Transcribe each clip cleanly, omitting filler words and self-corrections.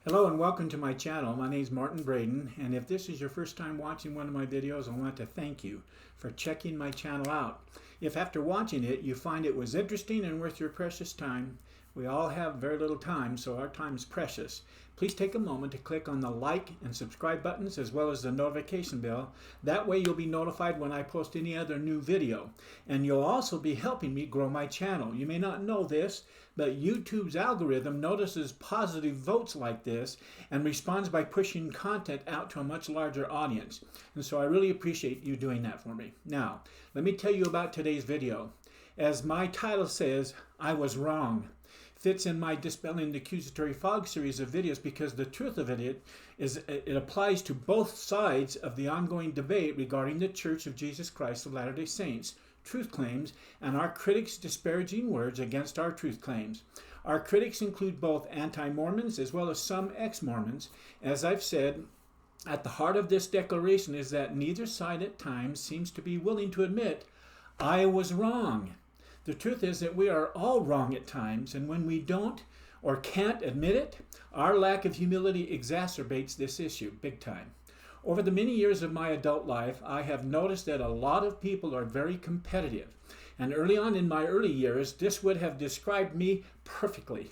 Hello and welcome to my channel. My name is Martin Braden, and if this is your first time watching one of my videos, I want to thank you for checking my channel out. If after watching it you find it was interesting and worth your precious time, we all have very little time, so our time is precious. Please take a moment to click on the like and subscribe buttons as well as the notification bell. That way you'll be notified when I post any other new video. And you'll also be helping me grow my channel. You may not know this, but YouTube's algorithm notices positive votes like this and responds by pushing content out to a much larger audience. And so I really appreciate you doing that for me. Now, let me tell you about today's video. As my title says, I was wrong. Fits in my Dispelling the Accusatory Fog series of videos because the truth of it is it applies to both sides of the ongoing debate regarding the Church of Jesus Christ of Latter-day Saints, truth claims, and our critics' disparaging words against our truth claims. Our critics include both Anti-Mormons as well as some Ex-Mormons. As I've said, at the heart of this declaration is that neither side at times seems to be willing to admit, I was wrong. The truth is that we are all wrong at times, and when we don't or can't admit it, our lack of humility exacerbates this issue big time. Over the many years of my adult life, I have noticed that a lot of people are very competitive. And early on in my early years, this would have described me perfectly.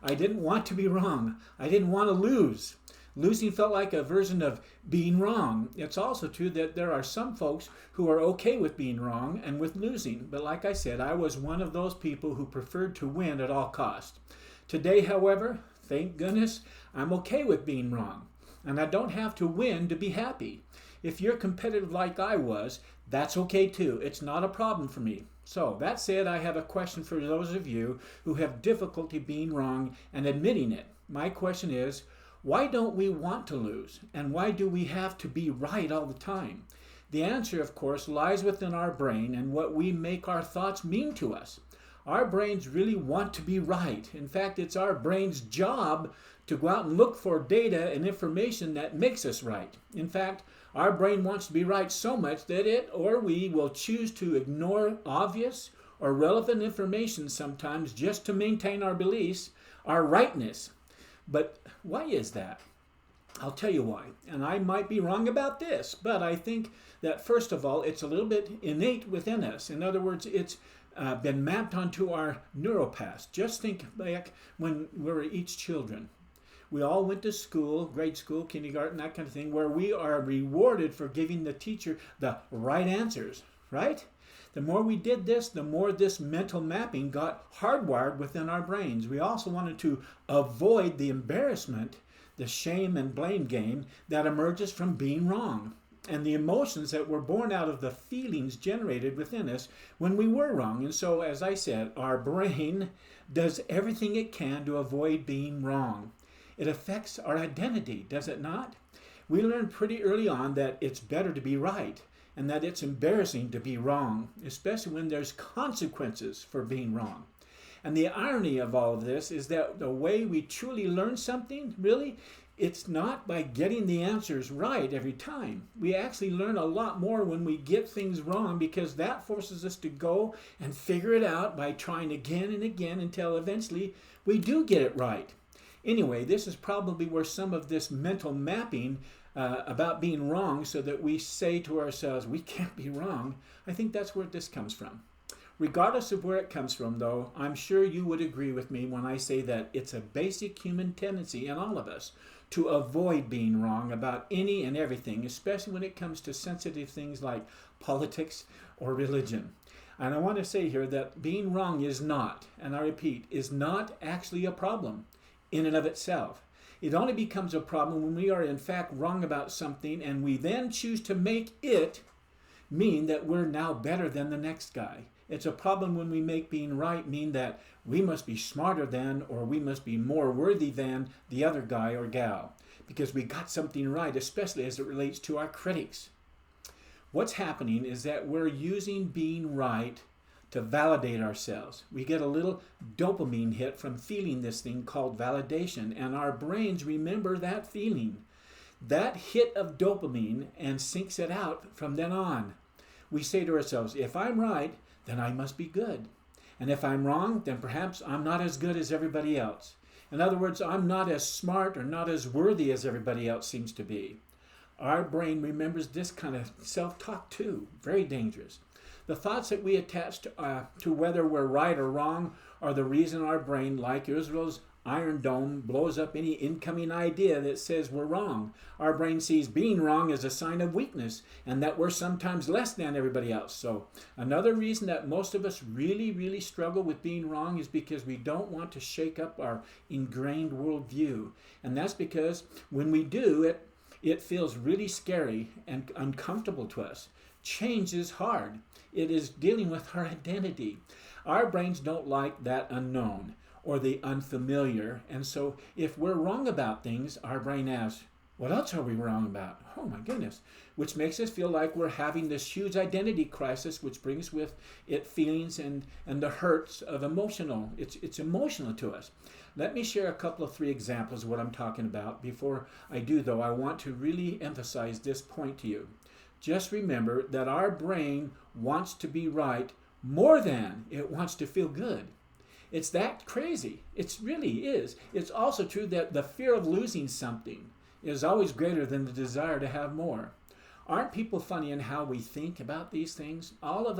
I didn't want to be wrong. I didn't want to lose. Losing felt like a version of being wrong. It's also true that there are some folks who are okay with being wrong and with losing. But like I said, I was one of those people who preferred to win at all costs. Today, however, thank goodness, I'm okay with being wrong. And I don't have to win to be happy. If you're competitive like I was, that's okay too. It's not a problem for me. So, that said, I have a question for those of you who have difficulty being wrong and admitting it. My question is, why don't we want to lose? And why do we have to be right all the time? The answer, of course, lies within our brain and what we make our thoughts mean to us. Our brains really want to be right. In fact, it's our brain's job to go out and look for data and information that makes us right. In fact, our brain wants to be right so much that it or we will choose to ignore obvious or relevant information sometimes just to maintain our beliefs, our rightness. But why is that? I'll tell you why. And I might be wrong about this, but I think that first of all, it's a little bit innate within us. In other words, it's been mapped onto our neuropast. Just think back when we were each children. We all went to school, grade school, kindergarten, that kind of thing, where we are rewarded for giving the teacher the right answers, right? The more we did this, the more this mental mapping got hardwired within our brains. We also wanted to avoid the embarrassment, the shame and blame game that emerges from being wrong, and the emotions that were born out of the feelings generated within us when we were wrong. And so, as I said, our brain does everything it can to avoid being wrong. It affects our identity, does it not? We learned pretty early on that it's better to be right, and that it's embarrassing to be wrong, especially when there's consequences for being wrong. And the irony of all of this is that the way we truly learn something, really, it's not by getting the answers right every time. We actually learn a lot more when we get things wrong because that forces us to go and figure it out by trying again and again until eventually we do get it right. Anyway, this is probably where some of this mental mapping about being wrong so that we say to ourselves, we can't be wrong. I think that's where this comes from. Regardless of where it comes from, though, I'm sure you would agree with me when I say that it's a basic human tendency in all of us to avoid being wrong about any and everything, especially when it comes to sensitive things like politics or religion. And I want to say here that being wrong is not, and I repeat, is not actually a problem in and of itself. It only becomes a problem when we are in fact wrong about something and we then choose to make it mean that we're now better than the next guy. It's a problem when we make being right mean that we must be smarter than or we must be more worthy than the other guy or gal because we got something right, especially as it relates to our critics. What's happening is that we're using being right to validate ourselves. We get a little dopamine hit from feeling this thing called validation, and our brains remember that feeling, that hit of dopamine, and syncs it out from then on. We say to ourselves, if I'm right, then I must be good. And if I'm wrong, then perhaps I'm not as good as everybody else. In other words, I'm not as smart or not as worthy as everybody else seems to be. Our brain remembers this kind of self-talk too. Very dangerous. The thoughts that we attach to whether we're right or wrong are the reason our brain, like Israel's Iron Dome, blows up any incoming idea that says we're wrong. Our brain sees being wrong as a sign of weakness and that we're sometimes less than everybody else. So another reason that most of us really struggle with being wrong is because we don't want to shake up our ingrained worldview. And that's because when we do, it feels really scary and uncomfortable to us. Change is hard. It is dealing with our identity. Our brains don't like that unknown or the unfamiliar. And so if we're wrong about things, our brain asks, what else are we wrong about? Oh my goodness. Which makes us feel like we're having this huge identity crisis, which brings with it feelings and the hurts of emotional. It's emotional to us. Let me share a couple of 3 examples of what I'm talking about. Before I do, though, I want to really emphasize this point to you. Just remember that our brain wants to be right more than it wants to feel good. It's that crazy. It really is. It's also true that the fear of losing something is always greater than the desire to have more. Aren't people funny in how we think about these things? All of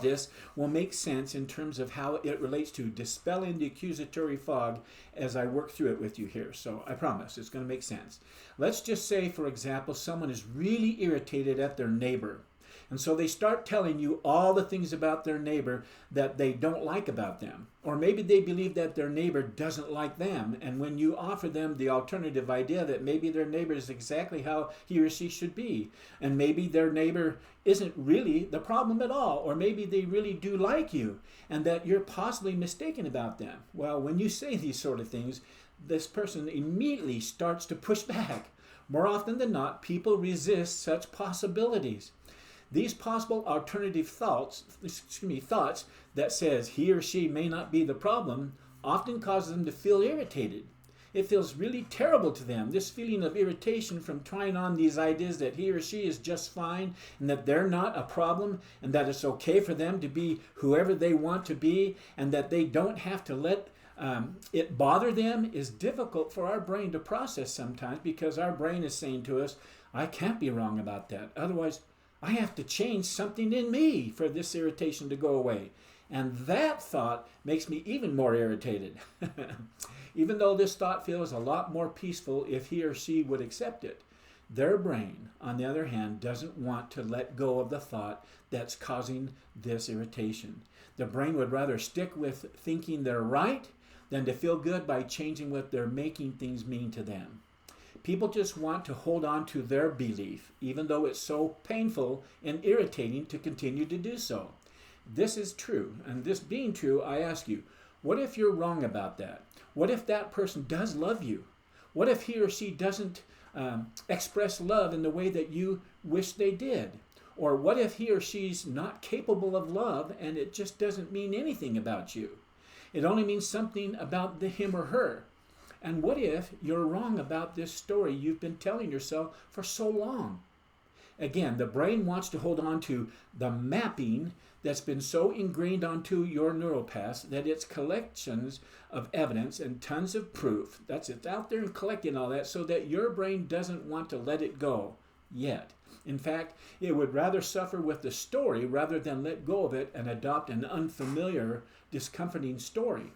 this will make sense in terms of how it relates to dispelling the accusatory fog as I work through it with you here. So I promise it's going to make sense. Let's just say, for example, someone is really irritated at their neighbor. And so they start telling you all the things about their neighbor that they don't like about them. Or maybe they believe that their neighbor doesn't like them. And when you offer them the alternative idea that maybe their neighbor is exactly how he or she should be, and maybe their neighbor isn't really the problem at all, or maybe they really do like you, and that you're possibly mistaken about them. Well, when you say these sort of things, this person immediately starts to push back. More often than not, people resist such possibilities. These possible alternative thoughts that says he or she may not be the problem often causes them to feel irritated. It feels really terrible to them, this feeling of irritation from trying on these ideas that he or she is just fine and that they're not a problem and that it's okay for them to be whoever they want to be and that they don't have to let it bother them is difficult for our brain to process sometimes because our brain is saying to us, I can't be wrong about that. Otherwise, I have to change something in me for this irritation to go away. And that thought makes me even more irritated. Even though this thought feels a lot more peaceful if he or she would accept it. Their brain, on the other hand, doesn't want to let go of the thought that's causing this irritation. The brain would rather stick with thinking they're right than to feel good by changing what they're making things mean to them. People just want to hold on to their belief, even though it's so painful and irritating to continue to do so. This is true, and this being true, I ask you, what if you're wrong about that? What if that person does love you? What if he or she doesn't express love in the way that you wish they did? Or what if he or she's not capable of love and it just doesn't mean anything about you? It only means something about him or her. And what if you're wrong about this story you've been telling yourself for so long? Again, the brain wants to hold on to the mapping that's been so ingrained onto your neural paths that it's collections of evidence and tons of proof. It's out there and collecting all that so that your brain doesn't want to let it go yet. In fact, it would rather suffer with the story rather than let go of it and adopt an unfamiliar, discomforting story.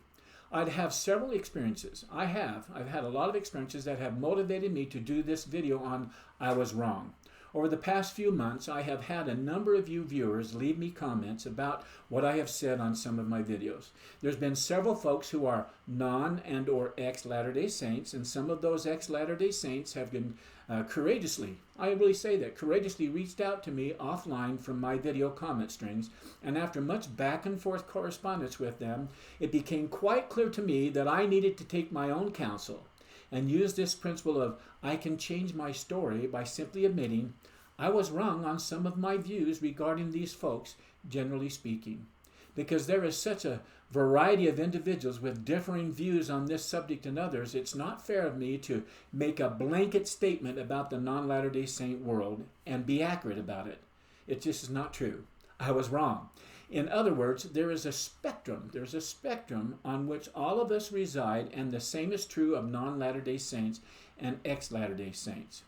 I'd have several experiences. I've had a lot of experiences that have motivated me to do this video on I Was Wrong. Over the past few months, I have had a number of you viewers leave me comments about what I have said on some of my videos. There's been several folks who are non and or ex-Latter-day Saints, and some of those ex-Latter-day Saints have been courageously, I really say that, courageously reached out to me offline from my video comment strings, and after much back and forth correspondence with them, it became quite clear to me that I needed to take my own counsel and use this principle of I can change my story by simply admitting I was wrong on some of my views regarding these folks, generally speaking. Because there is such a variety of individuals with differing views on this subject and others, it's not fair of me to make a blanket statement about the non-Latter-day Saint world and be accurate about it. It just is not true. I was wrong. In other words, there is a spectrum. There's a spectrum on which all of us reside, and the same is true of non-Latter-day Saints and ex-Latter-day Saints.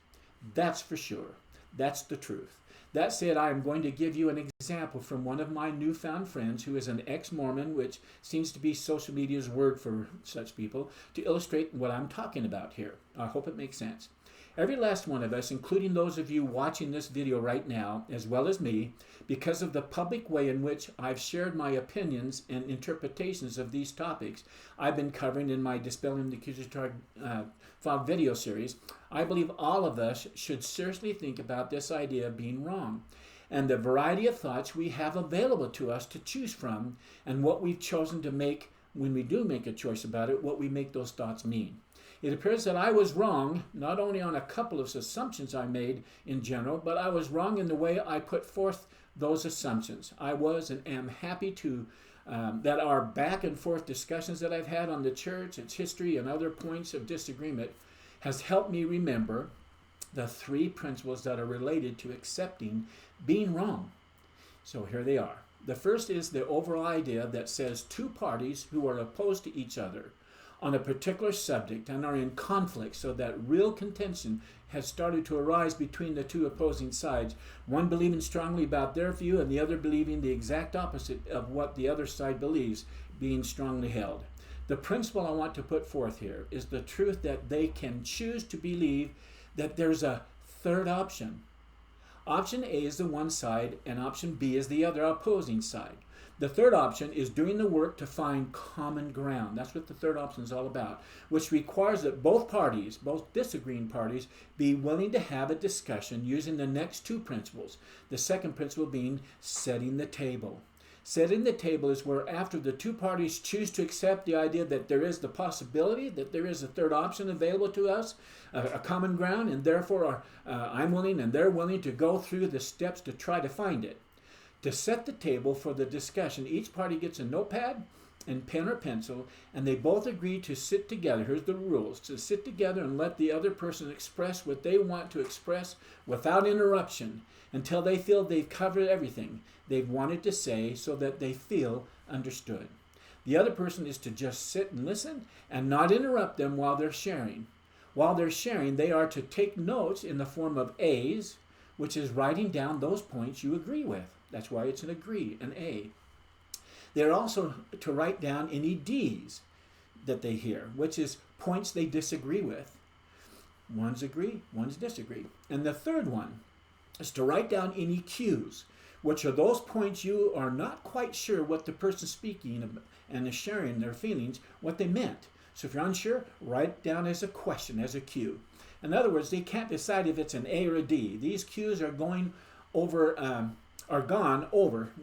That's for sure. That's the truth. That said, I am going to give you an example from one of my newfound friends who is an ex-Mormon, which seems to be social media's word for such people, to illustrate what I'm talking about here. I hope it makes sense. Every last one of us, including those of you watching this video right now, as well as me, because of the public way in which I've shared my opinions and interpretations of these topics I've been covering in my Dispelling the Accusatory Fog video series, I believe all of us should seriously think about this idea of being wrong and the variety of thoughts we have available to us to choose from, and what we've chosen to make, when we do make a choice about it, what we make those thoughts mean. It appears that I was wrong, not only on a couple of assumptions I made in general, but I was wrong in the way I put forth those assumptions. I was and am happy to that our back and forth discussions that I've had on the church, its history, and other points of disagreement has helped me remember the three principles that are related to accepting being wrong. So here they are. The first is the overall idea that says two parties who are opposed to each other on a particular subject and are in conflict, so that real contention has started to arise between the two opposing sides, one believing strongly about their view and the other believing the exact opposite of what the other side believes, being strongly held. The principle I want to put forth here is the truth that they can choose to believe that there's a third option. Option A is the one side and option B is the other opposing side. The third option is doing the work to find common ground. That's what the third option is all about, which requires that both parties, both disagreeing parties, be willing to have a discussion using the next two principles. The second principle being setting the table. Setting the table is where, after the two parties choose to accept the idea that there is the possibility that there is a third option available to us, a common ground, and therefore I'm willing and they're willing to go through the steps to try to find it. To set the table for the discussion, each party gets a notepad and pen or pencil, and they both agree to sit together. Here's the rules: to sit together and let the other person express what they want to express without interruption until they feel they've covered everything they've wanted to say, so that they feel understood. The other person is to just sit and listen and not interrupt them while they're sharing. While they're sharing, they are to take notes in the form of A's, which is writing down those points you agree with. That's why it's an agree, an A. They're also to write down any D's that they hear, which is points they disagree with. One's agree, one's disagree. And the third one is to write down any Q's, which are those points you are not quite sure what the person speaking and is sharing their feelings, what they meant. So if you're unsure, write it down as a question, as a Q. In other words, they can't decide if it's an A or a D. These Q's are gone over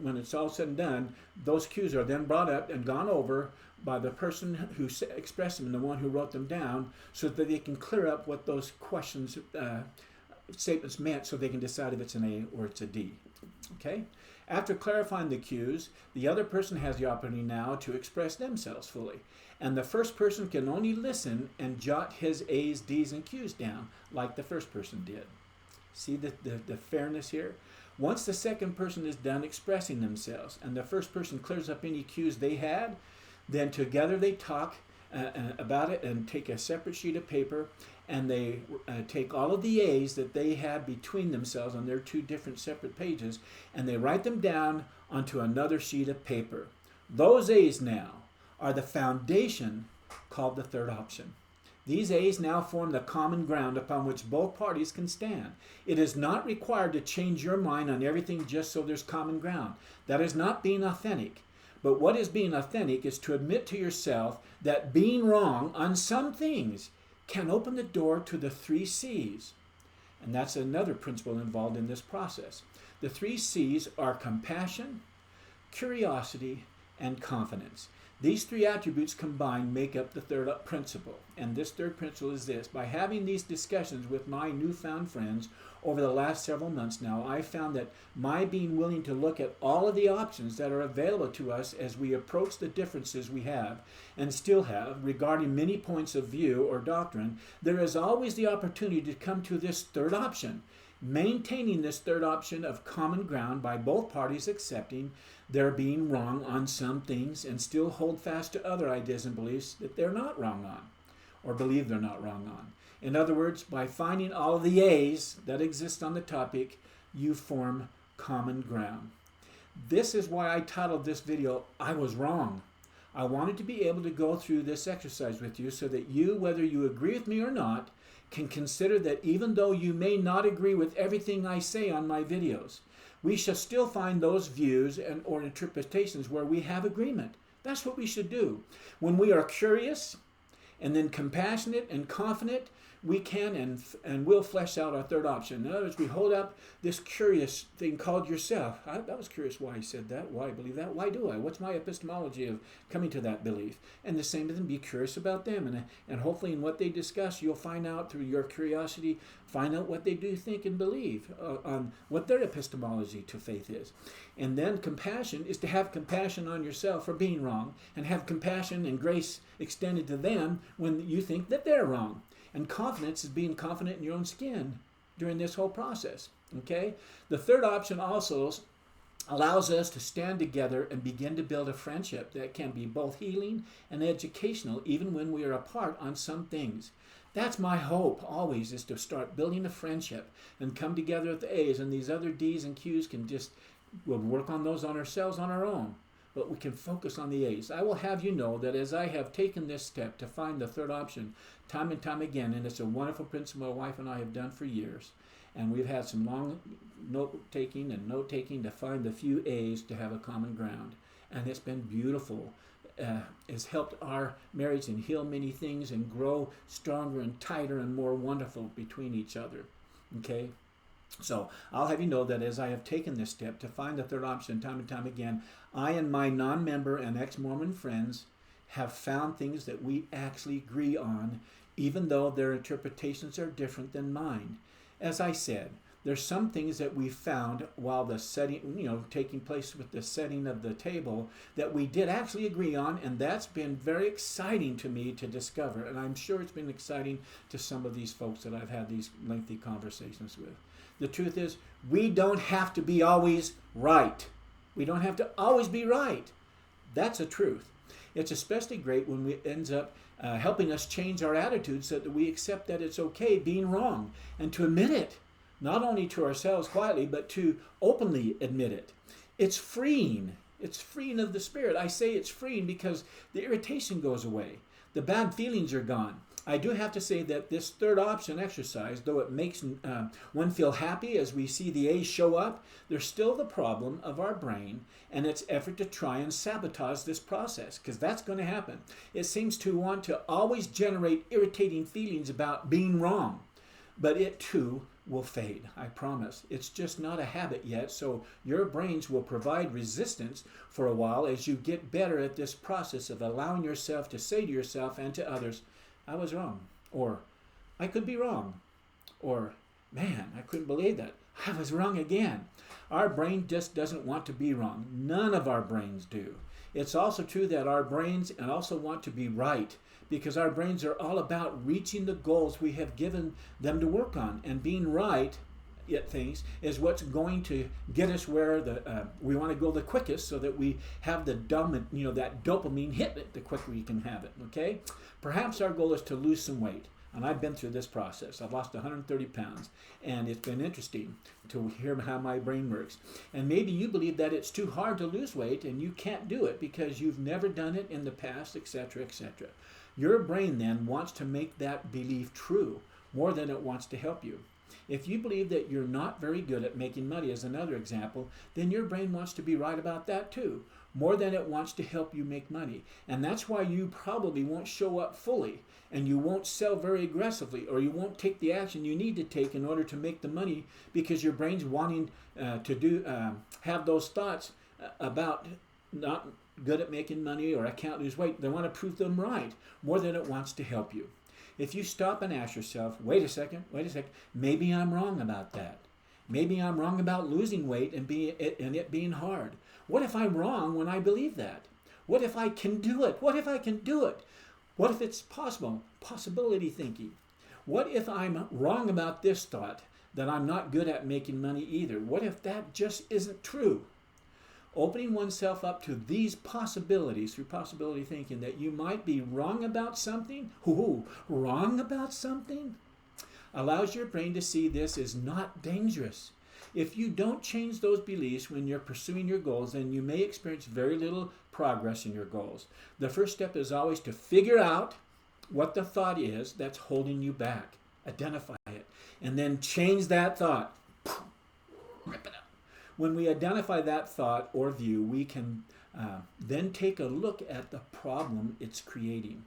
when it's all said and done. Those cues are then brought up and gone over by the person who expressed them and the one who wrote them down, so that they can clear up what those questions, statements meant, so they can decide if it's an A or it's a D. Okay? After clarifying the cues, the other person has the opportunity now to express themselves fully. And the first person can only listen and jot his A's, D's, and Q's down like the first person did. See the fairness here? Once the second person is done expressing themselves and the first person clears up any cues they had, then together they talk about it and take a separate sheet of paper, and they take all of the A's that they had between themselves on their two different separate pages, and they write them down onto another sheet of paper. Those A's now are the foundation called the third option. These A's now form the common ground upon which both parties can stand. It is not required to change your mind on everything just so there's common ground. That is not being authentic. But what is being authentic is to admit to yourself that being wrong on some things can open the door to the three C's. And that's another principle involved in this process. The three C's are compassion, curiosity, and confidence. These three attributes combined make up the third principle. And this third principle is this: by having these discussions with my newfound friends over the last several months now, I found that my being willing to look at all of the options that are available to us as we approach the differences we have and still have regarding many points of view or doctrine, there is always the opportunity to come to this third option. maintaining this third option of common ground by both parties accepting they're being wrong on some things and still hold fast to other ideas and beliefs that they're not wrong on or believe they're not wrong on. In other words, by finding all of the A's that exist on the topic, you form common ground. This is why I titled this video, I Was Wrong. I wanted to be able to go through this exercise with you so that you, whether you agree with me or not, can consider that even though you may not agree with everything I say on my videos, we shall still find those views and or interpretations where we have agreement. That's what we should do. When we are curious and then compassionate and confident, we can and will flesh out our third option. In other words, we hold up this curious thing called yourself. I was curious why he said that, why I believe that, why do I? What's my epistemology of coming to that belief? And the same with them, be curious about them. And hopefully in what they discuss, you'll find out through your curiosity, find out what they do think and believe, on what their epistemology to faith is. And then compassion is to have compassion on yourself for being wrong and have compassion and grace extended to them when you think that they're wrong. And confidence is being confident in your own skin during this whole process. Okay? The third option also allows us to stand together and begin to build a friendship that can be both healing and educational, even when we are apart on some things. That's my hope always, is to start building a friendship and come together at the A's, and these other D's and Q's we'll work on those on ourselves on our own. But we can focus on the A's. I will have you know that as I have taken this step to find the third option time and time again, and it's a wonderful principle my wife and I have done for years, and we've had some long note-taking to find the few A's to have a common ground. And it's been beautiful. It's helped our marriage and heal many things and grow stronger and tighter and more wonderful between each other. Okay? So I'll have you know that as I have taken this step to find the third option time and time again, I and my non-member and ex-Mormon friends have found things that we actually agree on, even though their interpretations are different than mine. As I said, there's some things that we found while the setting, taking place with the setting of the table that we did actually agree on, and that's been very exciting to me to discover. And I'm sure it's been exciting to some of these folks that I've had these lengthy conversations with. The truth is, we don't have to be always right. We don't have to always be right. That's a truth. It's especially great when it ends up helping us change our attitudes so that we accept that it's okay being wrong and to admit it, not only to ourselves quietly, but to openly admit it. It's freeing. It's freeing of the spirit. I say it's freeing because the irritation goes away. The bad feelings are gone. I do have to say that this third option exercise, though it makes one feel happy as we see the A's show up, there's still the problem of our brain and its effort to try and sabotage this process, because that's going to happen. It seems to want to always generate irritating feelings about being wrong, but it too will fade, I promise. It's just not a habit yet, so your brains will provide resistance for a while as you get better at this process of allowing yourself to say to yourself and to others, I was wrong, or I could be wrong, or man, I couldn't believe that. I was wrong again. Our brain just doesn't want to be wrong. None of our brains do. It's also true that our brains also want to be right, because our brains are all about reaching the goals we have given them to work on, and being right at things is what's going to get us where we want to go the quickest, so that we have that dopamine hit it the quicker we can have it. Okay, perhaps our goal is to lose some weight, and I've been through this process. I've lost 130 pounds, and it's been interesting to hear how my brain works. And maybe you believe that it's too hard to lose weight and you can't do it because you've never done it in the past, etc., etc. Your brain then wants to make that belief true more than it wants to help you. If you believe that you're not very good at making money, as another example, then your brain wants to be right about that too, more than it wants to help you make money. And that's why you probably won't show up fully, and you won't sell very aggressively, or you won't take the action you need to take in order to make the money, because your brain's wanting to have those thoughts about not good at making money, or I can't lose weight. They want to prove them right more than it wants to help you. If you stop and ask yourself, wait a second, maybe I'm wrong about that. Maybe I'm wrong about losing weight and it being hard. What if I'm wrong when I believe that? What if I can do it? What if I can do it? What if it's possible? Possibility thinking. What if I'm wrong about this thought, that I'm not good at making money either. What if that just isn't true? Opening oneself up to these possibilities through possibility thinking, that you might be wrong about something, wrong about something, allows your brain to see this is not dangerous. If you don't change those beliefs when you're pursuing your goals, then you may experience very little progress in your goals. The first step is always to figure out what the thought is that's holding you back. Identify it, and then change that thought. Rip it up. When we identify that thought or view, we can then take a look at the problem it's creating.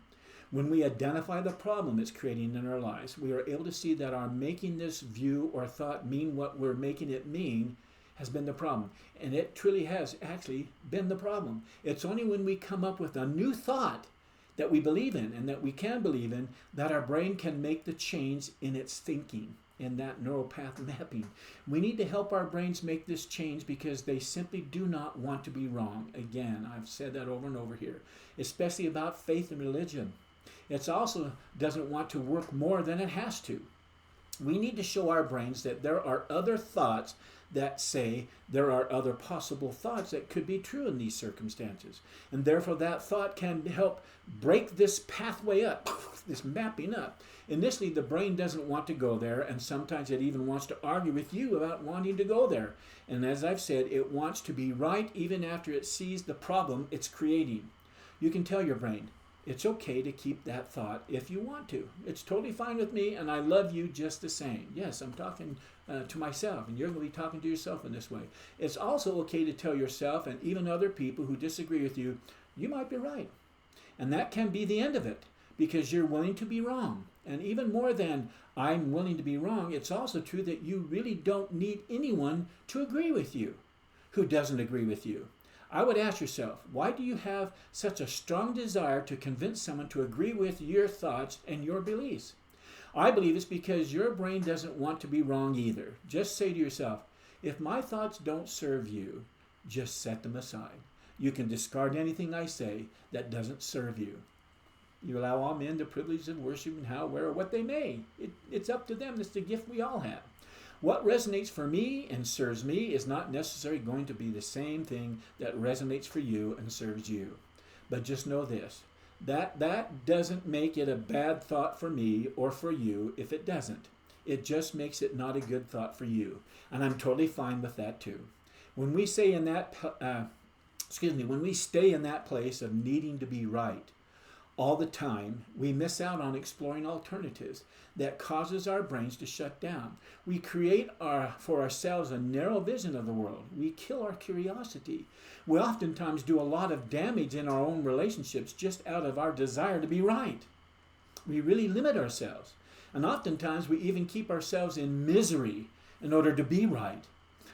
When we identify the problem it's creating in our lives, we are able to see that our making this view or thought mean what we're making it mean has been the problem. And it truly has actually been the problem. It's only when we come up with a new thought that we believe in and that we can believe in that our brain can make the change in its thinking, in that neural path mapping. We need to help our brains make this change because they simply do not want to be wrong. Again, I've said that over and over here, especially about faith and religion. It also doesn't want to work more than it has to. We need to show our brains that there are other thoughts that say there are other possible thoughts that could be true in these circumstances. And therefore that thought can help break this pathway up, this mapping up. Initially, the brain doesn't want to go there, and sometimes it even wants to argue with you about wanting to go there. And as I've said, it wants to be right even after it sees the problem it's creating. You can tell your brain, it's okay to keep that thought if you want to. It's totally fine with me, and I love you just the same. Yes, I'm talking to myself, and you're going to be talking to yourself in this way. It's also okay to tell yourself and even other people who disagree with you, you might be right. And that can be the end of it, because you're willing to be wrong. And even more than I'm willing to be wrong, it's also true that you really don't need anyone to agree with you who doesn't agree with you. I would ask yourself, why do you have such a strong desire to convince someone to agree with your thoughts and your beliefs? I believe it's because your brain doesn't want to be wrong either. Just say to yourself, if my thoughts don't serve you, just set them aside. You can discard anything I say that doesn't serve you. You allow all men the privilege of worshiping how, where, or what they may. It's up to them. It's the gift we all have. What resonates for me and serves me is not necessarily going to be the same thing that resonates for you and serves you. But just know this, that doesn't make it a bad thought for me or for you if it doesn't. It just makes it not a good thought for you. And I'm totally fine with that too. When we say in that, when we stay in that place of needing to be right all the time, we miss out on exploring alternatives that causes our brains to shut down. We create for ourselves a narrow vision of the world. We kill our curiosity. We oftentimes do a lot of damage in our own relationships just out of our desire to be right. We really limit ourselves. And oftentimes we even keep ourselves in misery in order to be right.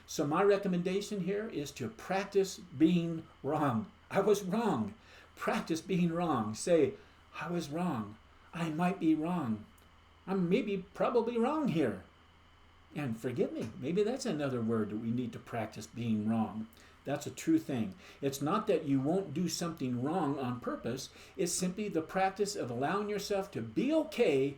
So my recommendation here is to practice being wrong. I was wrong. Practice being wrong. Say, I was wrong. I might be wrong. I'm probably wrong here. And forgive me. Maybe that's another word that we need to practice being wrong. That's a true thing. It's not that you won't do something wrong on purpose. It's simply the practice of allowing yourself to be okay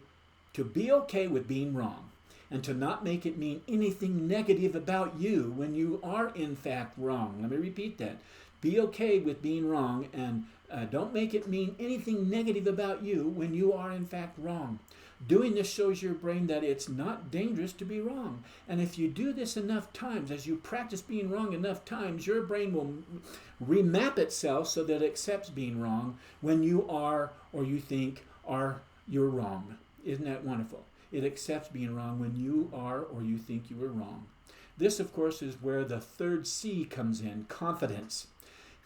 with being wrong, and to not make it mean anything negative about you when you are in fact wrong. Let me repeat that. Be okay with being wrong, and don't make it mean anything negative about you when you are in fact wrong. Doing this shows your brain that it's not dangerous to be wrong. And if you do this enough times, as you practice being wrong enough times, your brain will remap itself so that it accepts being wrong when you are, or you think you're wrong. Isn't that wonderful? It accepts being wrong when you are or you think you were wrong. This, of course, is where the third C comes in, confidence.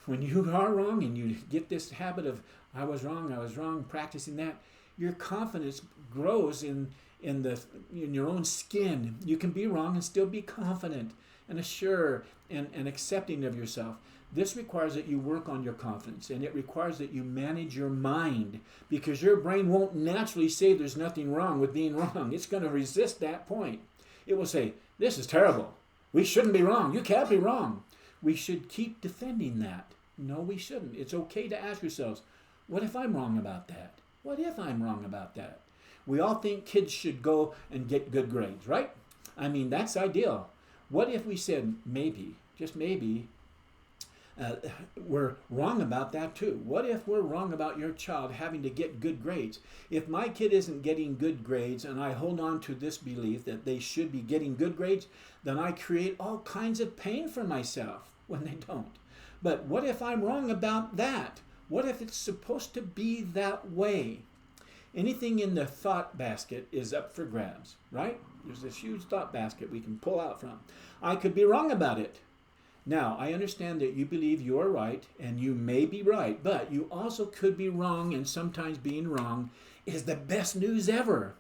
When you are wrong and you get this habit of, I was wrong, practicing that, your confidence grows in your own skin. You can be wrong and still be confident and assured and accepting of yourself. This requires that you work on your confidence, and it requires that you manage your mind, because your brain won't naturally say there's nothing wrong with being wrong. It's going to resist that point. It will say, this is terrible. We shouldn't be wrong. You can't be wrong. We should keep defending that. No, we shouldn't. It's okay to ask yourselves, what if I'm wrong about that? What if I'm wrong about that? We all think kids should go and get good grades, right? I mean, that's ideal. What if we said maybe, just maybe, we're wrong about that too? What if we're wrong about your child having to get good grades? If my kid isn't getting good grades and I hold on to this belief that they should be getting good grades, then I create all kinds of pain for myself when they don't. But what if I'm wrong about that? What if it's supposed to be that way? Anything in the thought basket is up for grabs, right? There's this huge thought basket we can pull out from. I could be wrong about it. Now, I understand that you believe you're right, and you may be right, but you also could be wrong, and sometimes being wrong is the best news ever.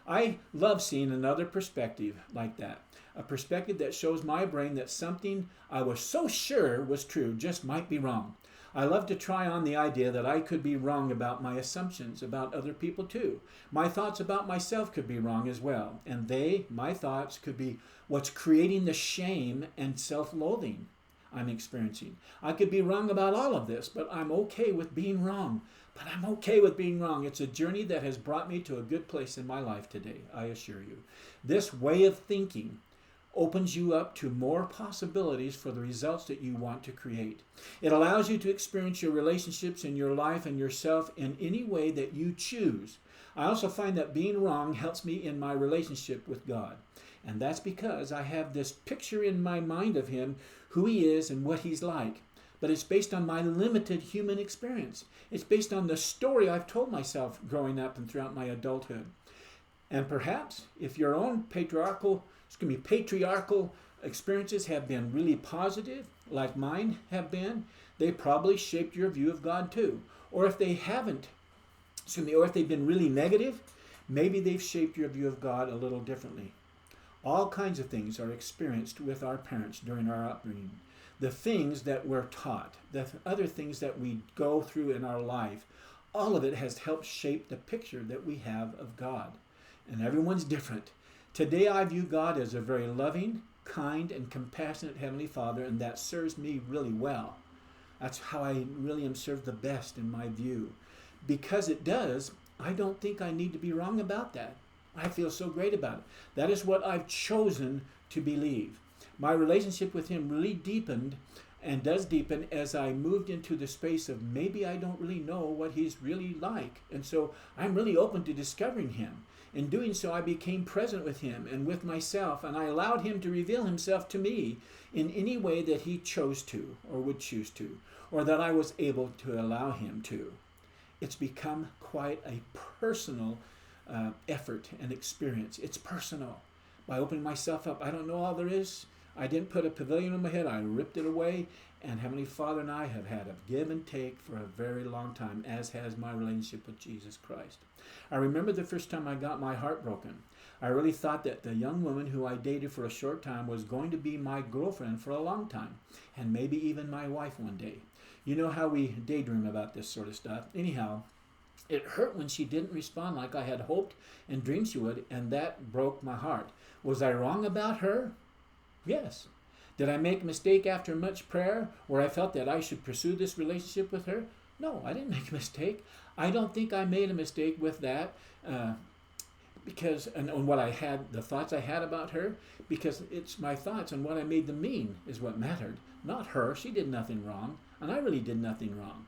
I love seeing another perspective like that, a perspective that shows my brain that something I was so sure was true just might be wrong. I love to try on the idea that I could be wrong about my assumptions about other people too. My thoughts about myself could be wrong as well, and my thoughts, could be what's creating the shame and self-loathing I'm experiencing. I could be wrong about all of this, but I'm okay with being wrong. But I'm okay with being wrong. It's a journey that has brought me to a good place in my life today, I assure you. This way of thinking opens you up to more possibilities for the results that you want to create. It allows you to experience your relationships in your life and yourself in any way that you choose. I also find that being wrong helps me in my relationship with God. And that's because I have this picture in my mind of him, who he is and what he's like. But it's based on my limited human experience. It's based on the story I've told myself growing up and throughout my adulthood. And perhaps if your own patriarchal experiences have been really positive, like mine have been, they probably shaped your view of God too. Or if they haven't, or if they've been really negative, maybe they've shaped your view of God a little differently. All kinds of things are experienced with our parents during our upbringing. The things that we're taught, the other things that we go through in our life, all of it has helped shape the picture that we have of God. And everyone's different. Today I view God as a very loving, kind, and compassionate Heavenly Father, and that serves me really well. That's how I really am served the best in my view. Because it does, I don't think I need to be wrong about that. I feel so great about it. That is what I've chosen to believe. My relationship with him really deepened and does deepen as I moved into the space of maybe I don't really know what he's really like. And so I'm really open to discovering him. In doing so, I became present with him and with myself, and I allowed him to reveal himself to me in any way that he chose to or would choose to, or that I was able to allow him to. It's become quite a personal effort and experience. It's personal. By opening myself up, I don't know all there is. I didn't put a pavilion on my head. I ripped it away. And Heavenly Father and I have had a give and take for a very long time, as has my relationship with Jesus Christ. I remember the first time I got my heart broken. I really thought that the young woman who I dated for a short time was going to be my girlfriend for a long time, and maybe even my wife one day. You know how we daydream about this sort of stuff. Anyhow, it hurt when she didn't respond like I had hoped and dreamed she would, and that broke my heart. Was I wrong about her? Yes. Did I make a mistake after much prayer where I felt that I should pursue this relationship with her? No, I didn't make a mistake. I don't think I made a mistake with that because on what I had, the thoughts I had about her, because it's my thoughts and what I made them mean is what mattered, not her. She did nothing wrong, and I really did nothing wrong.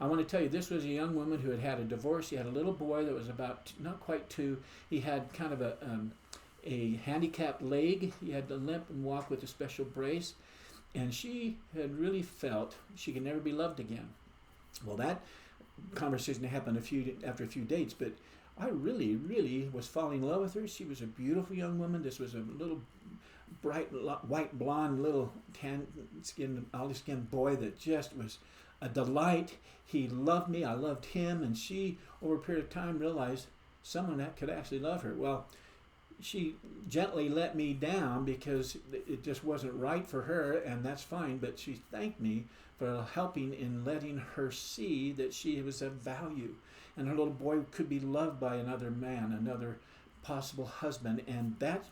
I want to tell you, this was a young woman who had had a divorce. She had a little boy that was about not quite 2. He had kind of a handicapped leg. He had to limp and walk with a special brace. And she had really felt she could never be loved again. Well, that conversation happened after a few dates, but I really, really was falling in love with her. She was a beautiful young woman. This was a little bright, white, blonde, little tan-skinned, olive-skinned boy that just was a delight. He loved me. I loved him. And she, over a period of time, realized someone that could actually love her. Well, she gently let me down because it just wasn't right for her, and that's fine, but she thanked me for helping in letting her see that she was of value, and her little boy could be loved by another man, another possible husband, and that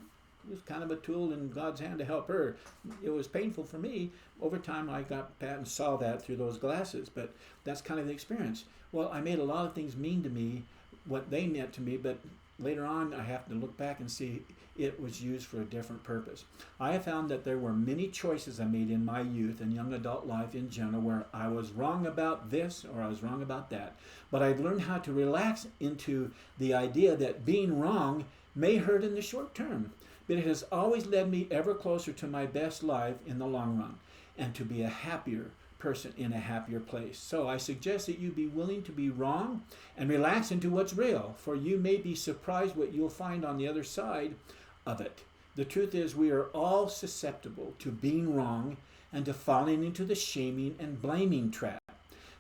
was kind of a tool in God's hand to help her. It was painful for me. Over time, I got that and saw that through those glasses, but that's kind of the experience. Well, I made a lot of things mean to me, what they meant to me, but later on I have to look back and see it was used for a different purpose. I have found that there were many choices I made in my youth and young adult life in general where I was wrong about this or I was wrong about that. But I've learned how to relax into the idea that being wrong may hurt in the short term, but it has always led me ever closer to my best life in the long run and to be a happier person in a happier place. So I suggest that you be willing to be wrong and relax into what's real, for you may be surprised what you'll find on the other side of it. The truth is we are all susceptible to being wrong and to falling into the shaming and blaming trap.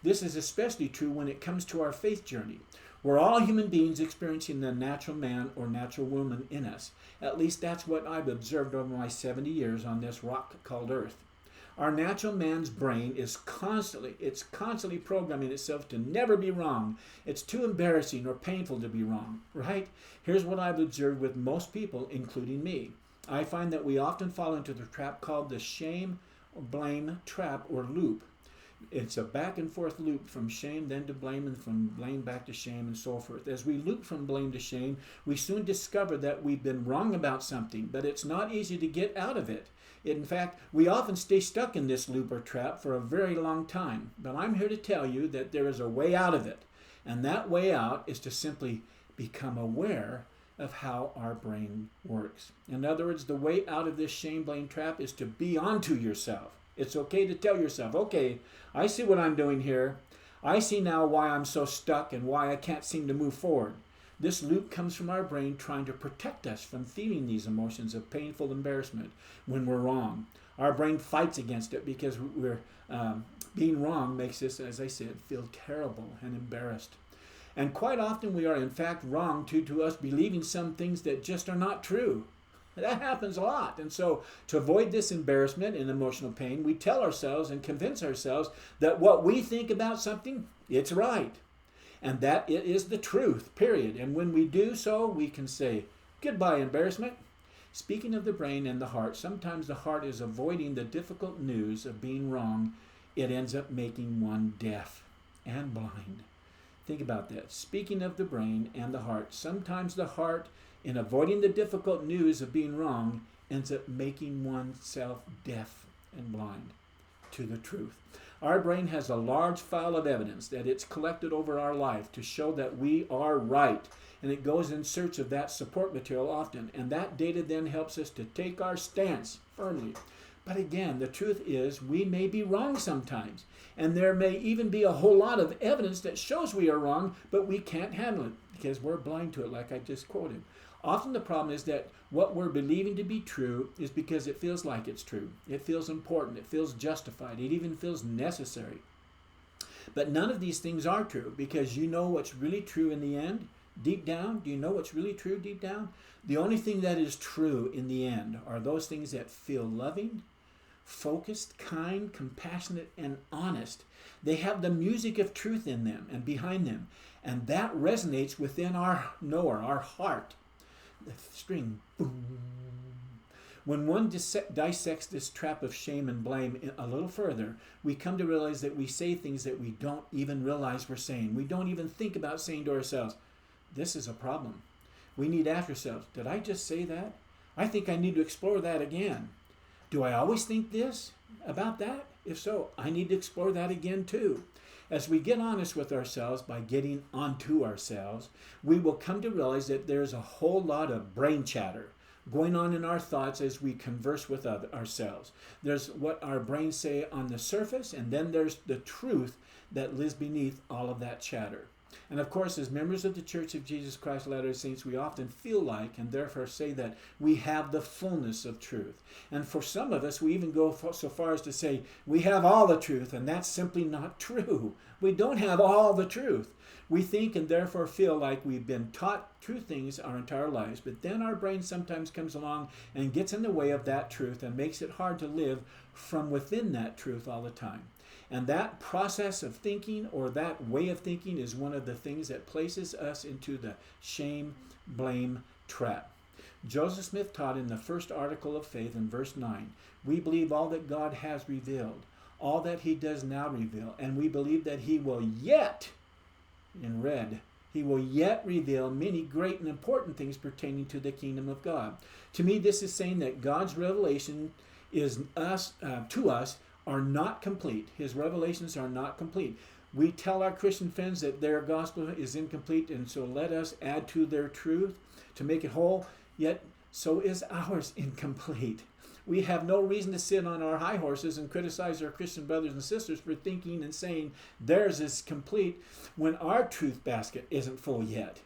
This is especially true when it comes to our faith journey. We're all human beings experiencing the natural man or natural woman in us. At least that's what I've observed over my 70 years on this rock called Earth. Our natural man's brain is constantly programming itself to never be wrong. It's too embarrassing or painful to be wrong, right? Here's what I've observed with most people, including me. I find that we often fall into the trap called the shame or blame trap or loop. It's a back and forth loop from shame then to blame and from blame back to shame and so forth. As we loop from blame to shame, we soon discover that we've been wrong about something, but it's not easy to get out of it. In fact, we often stay stuck in this loop or trap for a very long time. But I'm here to tell you that there is a way out of it. And that way out is to simply become aware of how our brain works. In other words, the way out of this shame-blame trap is to be onto yourself. It's okay to tell yourself, okay, I see what I'm doing here. I see now why I'm so stuck and why I can't seem to move forward. This loop comes from our brain trying to protect us from feeling these emotions of painful embarrassment when we're wrong. Our brain fights against it because being wrong makes us, as I said, feel terrible and embarrassed. And quite often we are in fact wrong due to us believing some things that just are not true. That happens a lot. And so to avoid this embarrassment and emotional pain, we tell ourselves and convince ourselves that what we think about something, it's right. And that it is the truth, period. And when we do so, we can say, goodbye, embarrassment. Speaking of the brain and the heart, sometimes the heart is avoiding the difficult news of being wrong. It ends up making one deaf and blind. Think about that. Speaking of the brain and the heart, sometimes the heart, in avoiding the difficult news of being wrong, ends up making oneself deaf and blind to the truth. Our brain has a large file of evidence that it's collected over our life to show that we are right. And it goes in search of that support material often. And that data then helps us to take our stance firmly. But again, the truth is we may be wrong sometimes. And there may even be a whole lot of evidence that shows we are wrong, but we can't handle it because we're blind to it, like I just quoted. Often the problem is that what we're believing to be true is because it feels like it's true. It feels important. It feels justified. It even feels necessary. But none of these things are true because you know what's really true in the end. Deep down, do you know what's really true deep down? The only thing that is true in the end are those things that feel loving, focused, kind, compassionate, and honest. They have the music of truth in them and behind them. And that resonates within our knower, our heart. The string, boom. When one dissects this trap of shame and blame a little further, we come to realize that we say things that we don't even realize we're saying. We don't even think about saying to ourselves, this is a problem. We need to ask ourselves, did I just say that? I think I need to explore that again. Do I always think this about that? If so, I need to explore that again too. As we get honest with ourselves by getting onto ourselves, we will come to realize that there's a whole lot of brain chatter going on in our thoughts as we converse with ourselves. There's what our brains say on the surface, and then there's the truth that lives beneath all of that chatter. And of course, as members of the Church of Jesus Christ of Latter-day Saints, we often feel like and therefore say that we have the fullness of truth. And for some of us, we even go so far as to say we have all the truth, and that's simply not true. We don't have all the truth. We think and therefore feel like we've been taught true things our entire lives, but then our brain sometimes comes along and gets in the way of that truth and makes it hard to live from within that truth all the time. And that process of thinking or that way of thinking is one of the things that places us into the shame-blame trap. Joseph Smith taught in the first article of faith in verse 9, we believe all that God has revealed, all that he does now reveal, and we believe that he will yet, in red, He will yet reveal many great and important things pertaining to the kingdom of God. To me, this is saying that God's revelation to us are not complete. His revelations are not complete. We tell our Christian friends that their gospel is incomplete, and so let us add to their truth to make it whole, yet so is ours incomplete. We have no reason to sit on our high horses and criticize our Christian brothers and sisters for thinking and saying theirs is complete when our truth basket isn't full yet.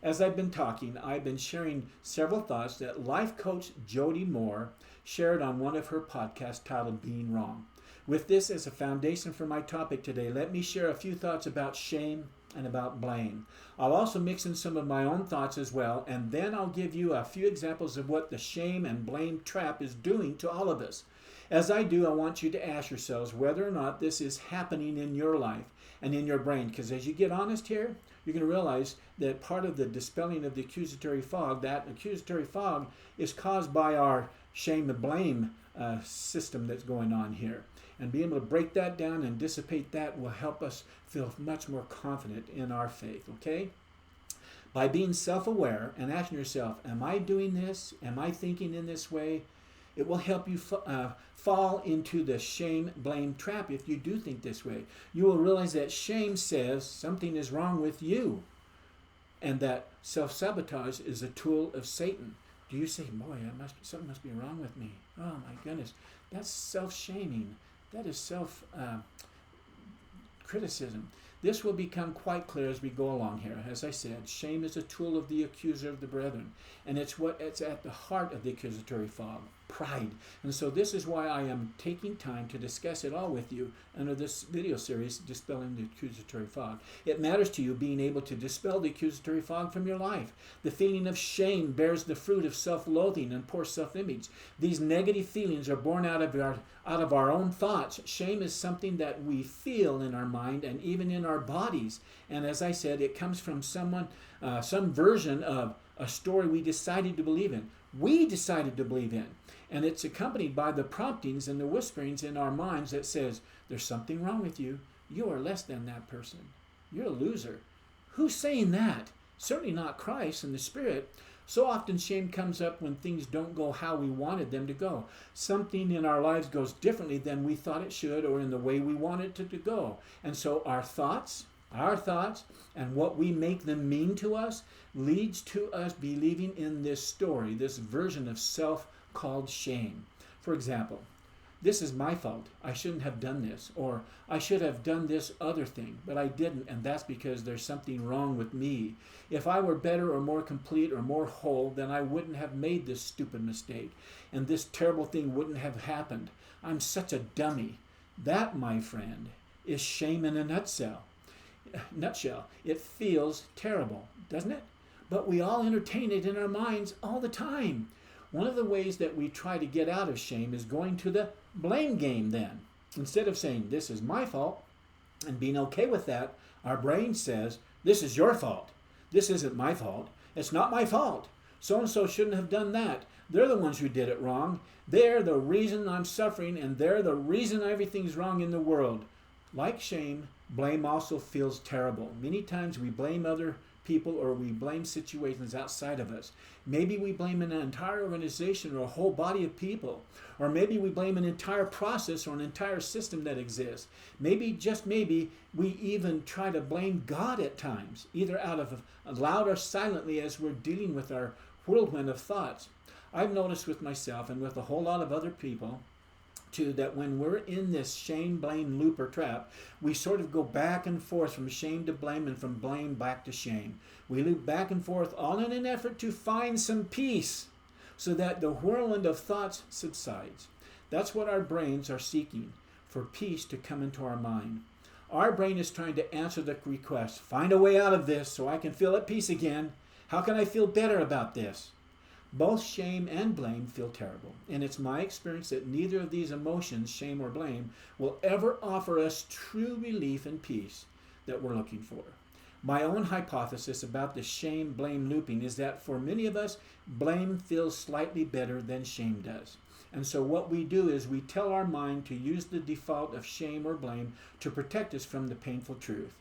As I've been talking, I've been sharing several thoughts that life coach Jody Moore shared on one of her podcasts titled Being Wrong. With this as a foundation for my topic today, let me share a few thoughts about shame and about blame. I'll also mix in some of my own thoughts as well, and then I'll give you a few examples of what the shame and blame trap is doing to all of us. As I do, I want you to ask yourselves whether or not this is happening in your life and in your brain, because as you get honest here, you're going to realize that part of the dispelling of the accusatory fog, that accusatory fog is caused by our shame and blame system that's going on here. And being able to break that down and dissipate that will help us feel much more confident in our faith, okay? By being self-aware and asking yourself, am I doing this? Am I thinking in this way? It will help you fall into the shame-blame trap if you do think this way. You will realize that shame says something is wrong with you, and that self-sabotage is a tool of Satan. Do you say, boy, something must be wrong with me? Oh my goodness, that's self-shaming. That is self-criticism. This will become quite clear as we go along here. As I said, shame is a tool of the accuser of the brethren, and it's at the heart of the accusatory fog, pride. And so this is why I am taking time to discuss it all with you under this video series, Dispelling the Accusatory Fog. It matters to you being able to dispel the accusatory fog from your life. The feeling of shame bears the fruit of self-loathing and poor self-image. These negative feelings are born out of our own thoughts. Shame is something that we feel in our mind and even in our bodies. And as I said, it comes from some version of a story we decided to believe in. We decided to believe in. And it's accompanied by the promptings and the whisperings in our minds that says, there's something wrong with you. You are less than that person. You're a loser. Who's saying that? Certainly not Christ and the Spirit. So often shame comes up when things don't go how we wanted them to go. Something in our lives goes differently than we thought it should or in the way we wanted it to go. And so our thoughts and what we make them mean to us leads to us believing in this story, this version of self called shame. For example, this is my fault. I shouldn't have done this. Or I should have done this other thing, but I didn't, and that's because there's something wrong with me. If I were better or more complete or more whole, then I wouldn't have made this stupid mistake, and this terrible thing wouldn't have happened. I'm such a dummy. That, my friend, is shame in a nutshell. It feels terrible, doesn't it? But we all entertain it in our minds all the time. One of the ways that we try to get out of shame is going to the blame game then. Instead of saying, this is my fault, and being okay with that, our brain says, this is your fault. This isn't my fault. It's not my fault. So-and-so shouldn't have done that. They're the ones who did it wrong. They're the reason I'm suffering, and they're the reason everything's wrong in the world. Like shame, blame also feels terrible. Many times we blame other people or we blame situations outside of us. Maybe we blame an entire organization or a whole body of people. Or maybe we blame an entire process or an entire system that exists. Maybe, just maybe, we even try to blame God at times, either out of loud or silently as we're dealing with our whirlwind of thoughts. I've noticed with myself and with a whole lot of other people too, that when we're in this shame, blame loop or trap, we sort of go back and forth from shame to blame and from blame back to shame. We loop back and forth all in an effort to find some peace so that the whirlwind of thoughts subsides. That's what our brains are seeking, for peace to come into our mind. Our brain is trying to answer the request, find a way out of this so I can feel at peace again. How can I feel better about this? Both shame and blame feel terrible, and it's my experience that neither of these emotions, shame or blame, will ever offer us true relief and peace that we're looking for. My own hypothesis about the shame-blame looping is that for many of us, blame feels slightly better than shame does. And so what we do is we tell our mind to use the default of shame or blame to protect us from the painful truth.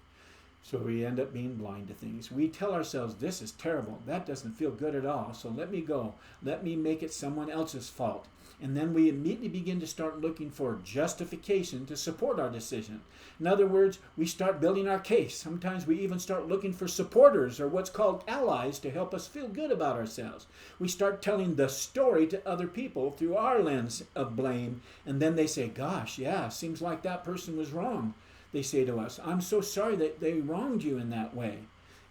So we end up being blind to things. We tell ourselves, this is terrible. That doesn't feel good at all. So let me go. Let me make it someone else's fault. And then we immediately begin to start looking for justification to support our decision. In other words, we start building our case. Sometimes we even start looking for supporters or what's called allies to help us feel good about ourselves. We start telling the story to other people through our lens of blame. And then they say, gosh, yeah, seems like that person was wrong. They say to us, I'm so sorry that they wronged you in that way.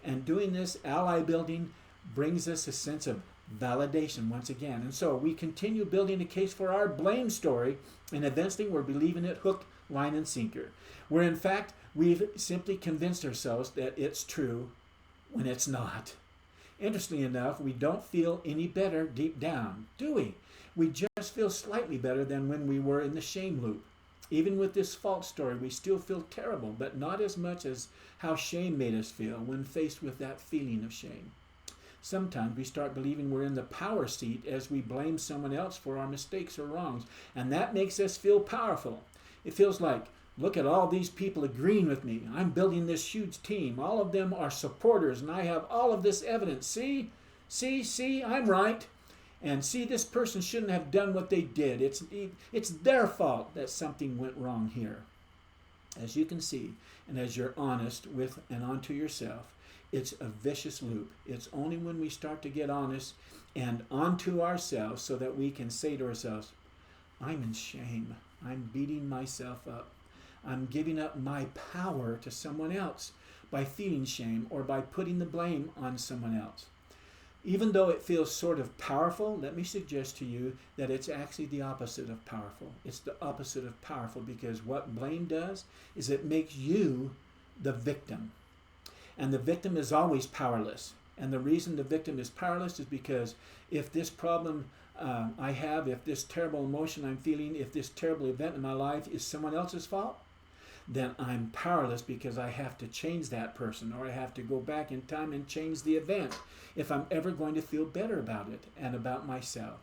And doing this ally building brings us a sense of validation once again. And so we continue building a case for our blame story, and eventually we're believing it hook, line, and sinker. Where in fact, we've simply convinced ourselves that it's true when it's not. Interestingly enough, we don't feel any better deep down, do we? We just feel slightly better than when we were in the shame loop. Even with this fault story, we still feel terrible, but not as much as how shame made us feel when faced with that feeling of shame. Sometimes we start believing we're in the power seat as we blame someone else for our mistakes or wrongs, and that makes us feel powerful. It feels like, look at all these people agreeing with me. I'm building this huge team. All of them are supporters, and I have all of this evidence. See, I'm right. And see, this person shouldn't have done what they did. It's their fault that something went wrong here. As you can see, and as you're honest with and onto yourself, it's a vicious loop. It's only when we start to get honest and onto ourselves so that we can say to ourselves, I'm in shame. I'm beating myself up. I'm giving up my power to someone else by feeling shame or by putting the blame on someone else. Even though it feels sort of powerful, let me suggest to you that it's actually the opposite of powerful. It's the opposite of powerful because what blame does is it makes you the victim. And the victim is always powerless. And the reason the victim is powerless is because if this problem I have, if this terrible emotion I'm feeling, if this terrible event in my life is someone else's fault, then I'm powerless because I have to change that person or I have to go back in time and change the event if I'm ever going to feel better about it and about myself.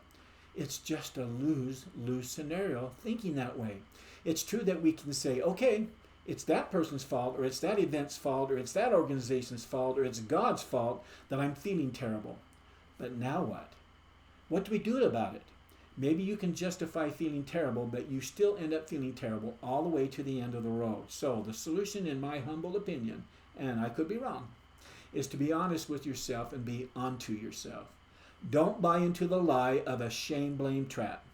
It's just a lose-lose scenario thinking that way. It's true that we can say, okay, it's that person's fault or it's that event's fault or it's that organization's fault or it's God's fault that I'm feeling terrible. But now what? What do we do about it? Maybe you can justify feeling terrible, but you still end up feeling terrible all the way to the end of the road. So the solution, in my humble opinion, and I could be wrong, is to be honest with yourself and be onto yourself. Don't buy into the lie of a shame-blame trap.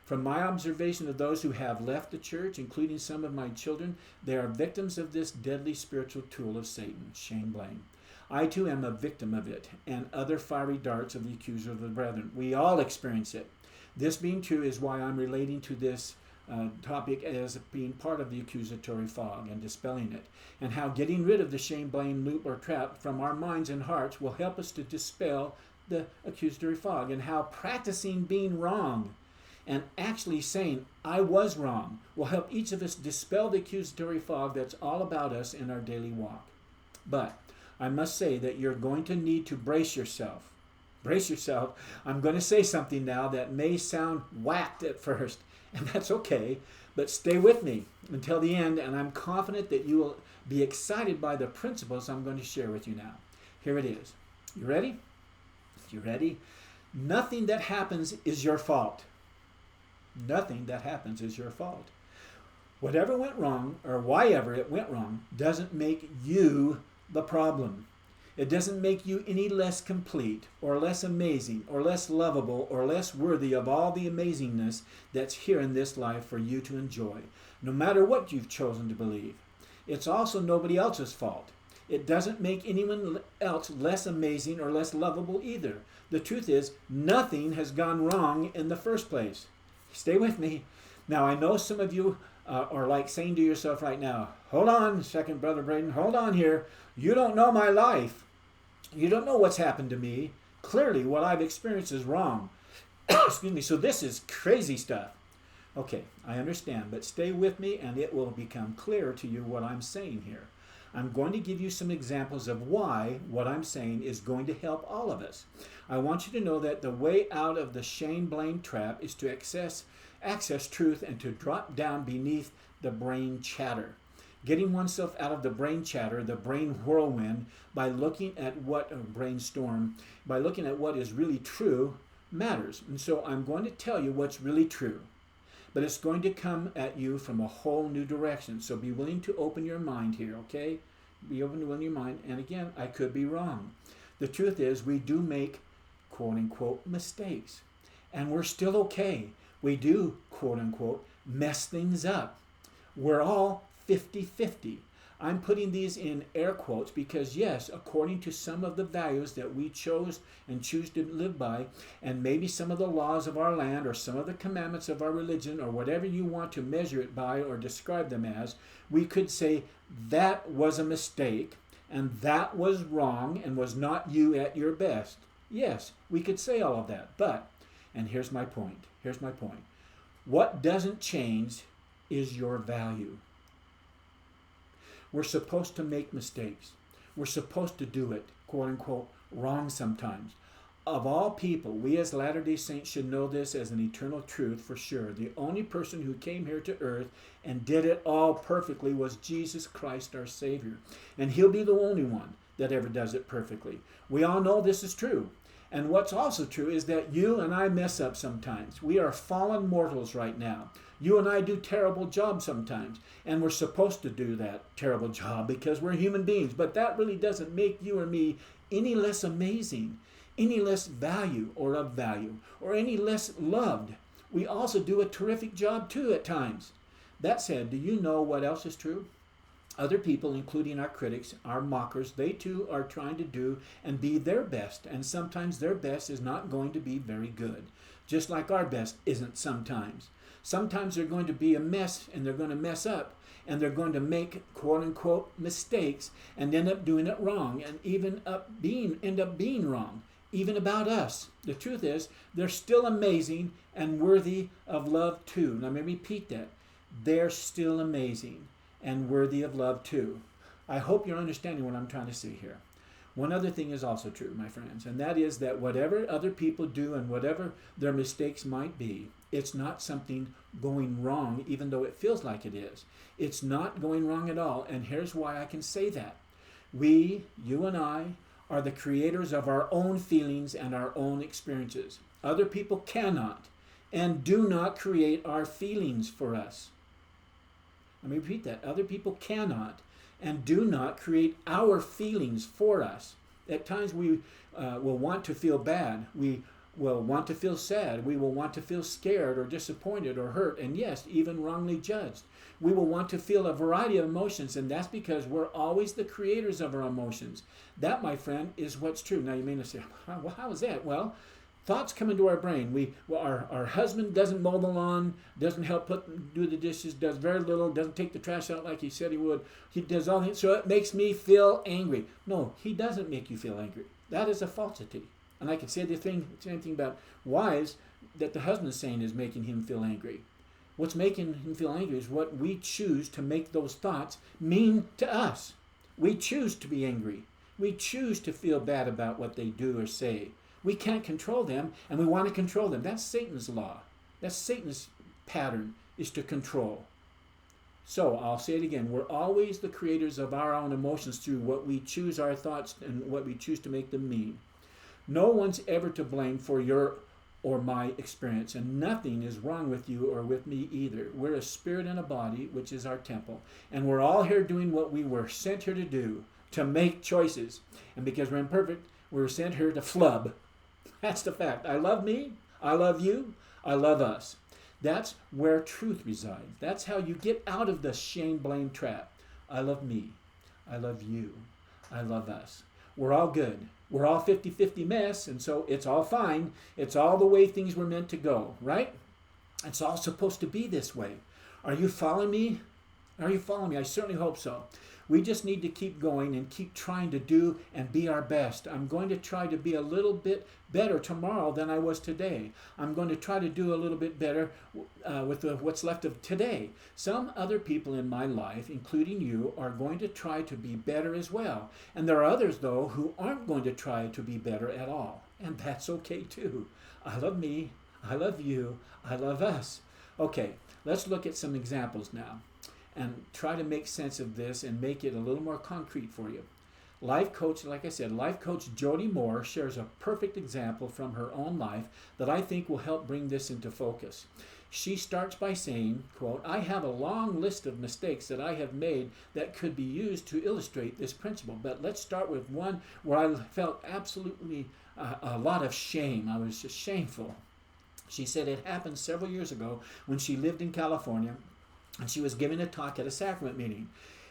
From my observation of those who have left the church, including some of my children, they are victims of this deadly spiritual tool of Satan, shame-blame. I too am a victim of it and other fiery darts of the accuser of the brethren. We all experience it. This being true is why I'm relating to this topic as being part of the accusatory fog and dispelling it, and how getting rid of the shame, blame, loop, or trap from our minds and hearts will help us to dispel the accusatory fog, and how practicing being wrong and actually saying, I was wrong, will help each of us dispel the accusatory fog that's all about us in our daily walk. But I must say that you're going to need to brace yourself. Brace yourself. I'm going to say something now that may sound whacked at first, and that's okay, but stay with me until the end, and I'm confident that you will be excited by the principles I'm going to share with you now. Here it is. You ready? You ready? Nothing that happens is your fault. Nothing that happens is your fault. Whatever went wrong, or why ever it went wrong, doesn't make you the problem. It doesn't make you any less complete or less amazing or less lovable or less worthy of all the amazingness that's here in this life for you to enjoy, no matter what you've chosen to believe. It's also nobody else's fault. It doesn't make anyone else less amazing or less lovable either. The truth is, nothing has gone wrong in the first place. Stay with me. Now, I know some of you are like saying to yourself right now, hold on, second brother Braden, hold on here. You don't know my life. You don't know what's happened to me. Clearly, what I've experienced is wrong. Excuse me. So this is crazy stuff. Okay, I understand, but stay with me and it will become clearer to you what I'm saying here. I'm going to give you some examples of why what I'm saying is going to help all of us. I want you to know that the way out of the shame-blame trap is to access truth and to drop down beneath the brain chatter. Getting oneself out of the brain chatter, the brain whirlwind, by looking at brainstorm, by looking at what is really true matters. And so I'm going to tell you what's really true. But it's going to come at you from a whole new direction. So be willing to open your mind here, okay? Be open to your mind. And again, I could be wrong. The truth is we do make quote-unquote mistakes. And we're still okay. We do, quote-unquote, mess things up. We're all 50-50. I'm putting these in air quotes because, yes, according to some of the values that we chose and choose to live by, and maybe some of the laws of our land or some of the commandments of our religion or whatever you want to measure it by or describe them as, we could say that was a mistake and that was wrong and was not you at your best. Yes, we could say all of that, but, and here's my point, what doesn't change is your value. We're supposed to make mistakes. We're supposed to do it, quote unquote, wrong sometimes. Of all people, we as Latter-day Saints should know this as an eternal truth for sure. The only person who came here to earth and did it all perfectly was Jesus Christ, our Savior. And he'll be the only one that ever does it perfectly. We all know this is true. And what's also true is that you and I mess up sometimes. We are fallen mortals right now. You and I do terrible jobs sometimes, and we're supposed to do that terrible job because we're human beings. But that really doesn't make you or me any less amazing, any less value, or any less loved. We also do a terrific job too at times. That said, do you know what else is true? Other people, including our critics, our mockers, they too are trying to do and be their best, and sometimes their best is not going to be very good, just like our best isn't sometimes. Sometimes they're going to be a mess, and they're going to mess up, and they're going to make quote-unquote mistakes and end up doing it wrong, and end up being wrong, even about us. The truth is, they're still amazing and worthy of love too. Now, let me repeat that. They're still amazing and worthy of love too. I hope you're understanding what I'm trying to say here. One other thing is also true, my friends, and that is that whatever other people do and whatever their mistakes might be, it's not something going wrong, even though it feels like it is. It's not going wrong at all, and here's why I can say that. We, you and I, are the creators of our own feelings and our own experiences. Other people cannot and do not create our feelings for us. Let me repeat that. Other people cannot and do not create our feelings for us. At times we will want to feel bad. We will want to feel sad. We will want to feel scared or disappointed or hurt, and yes, even wrongly judged. We will want to feel a variety of emotions, and that's because we're always the creators of our emotions. That, my friend, is what's true. Now you may not say, well, how is that? Well, thoughts come into our brain. Our husband doesn't mow the lawn, doesn't help do the dishes, does very little, doesn't take the trash out like he said he would. He does all that, so it makes me feel angry. No, he doesn't make you feel angry. That is a falsity. And I can say the same thing about wives that the husband is saying is making him feel angry. What's making him feel angry is what we choose to make those thoughts mean to us. We choose to be angry. We choose to feel bad about what they do or say. We can't control them, and we want to control them. That's Satan's law. That's Satan's pattern, is to control. So, I'll say it again. We're always the creators of our own emotions through what we choose our thoughts and what we choose to make them mean. No one's ever to blame for your or my experience, and nothing is wrong with you or with me either. We're a spirit and a body, which is our temple, and we're all here doing what we were sent here to do, to make choices. And because we're imperfect, we were sent here to flub. That's the fact. I love me, I love you, I love us. That's where truth resides. That's how you get out of the shame-blame trap. I love me, I love you, I love us. We're all good. We're all 50-50 mess, and so it's all fine. It's all the way things were meant to go, right? It's all supposed to be this way. Are you following me? Are you following me? I certainly hope so. We just need to keep going and keep trying to do and be our best. I'm going to try to be a little bit better tomorrow than I was today. I'm going to try to do a little bit better with what's left of today. Some other people in my life, including you, are going to try to be better as well. And there are others, though, who aren't going to try to be better at all. And that's okay, too. I love me. I love you. I love us. Okay, let's look at some examples now. and try to make sense of this and make it a little more concrete for you. Life coach, like I said, life coach Jody Moore shares a perfect example from her own life that I think will help bring this into focus. She starts by saying, quote, "I have a long list of mistakes that I have made that could be used to illustrate this principle. But let's start with one where I felt absolutely a lot of shame. I was just shameful." She said it happened several years ago when she lived in California and she was giving a talk at a sacrament meeting.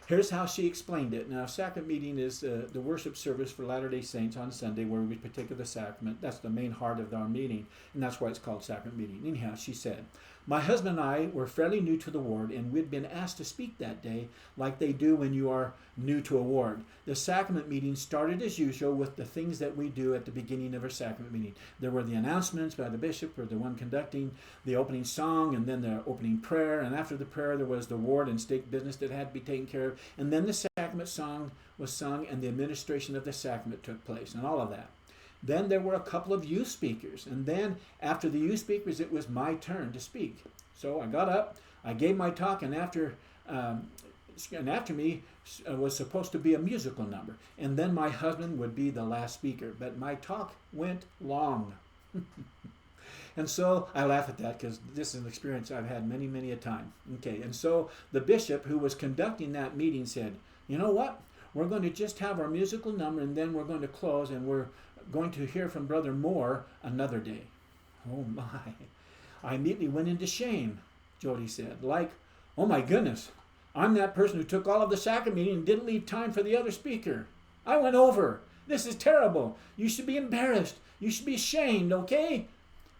Here's how she explained it. Now, sacrament meeting is the worship service for Latter-day Saints on Sunday where we partake of the sacrament. That's the main heart of our meeting, and that's why it's called sacrament meeting. Anyhow, she said, "My husband and I were fairly new to the ward, and we'd been asked to speak that day like they do when you are new to a ward. The sacrament meeting started as usual with the things that we do at the beginning of our sacrament meeting. There were the announcements by the bishop or the one conducting, the opening song, and then the opening prayer. And after the prayer, there was the ward and stake business that had to be taken care of. And then the sacrament song was sung and the administration of the sacrament took place and all of that. Then there were a couple of youth speakers. And then after the youth speakers, it was my turn to speak. So I got up, I gave my talk, and after me was supposed to be a musical number. And then my husband would be the last speaker. But my talk went long." And so I laugh at that because this is an experience I've had many, many a time. Okay, and so the bishop who was conducting that meeting said, "You know what? We're going to just have our musical number and then we're going to close and we're going to hear from Brother Moore another day." Oh my. I immediately went into shame, Jody said. Like, oh my goodness, I'm that person who took all of the sacrament meeting and didn't leave time for the other speaker. I went over. This is terrible. You should be embarrassed. You should be ashamed, okay?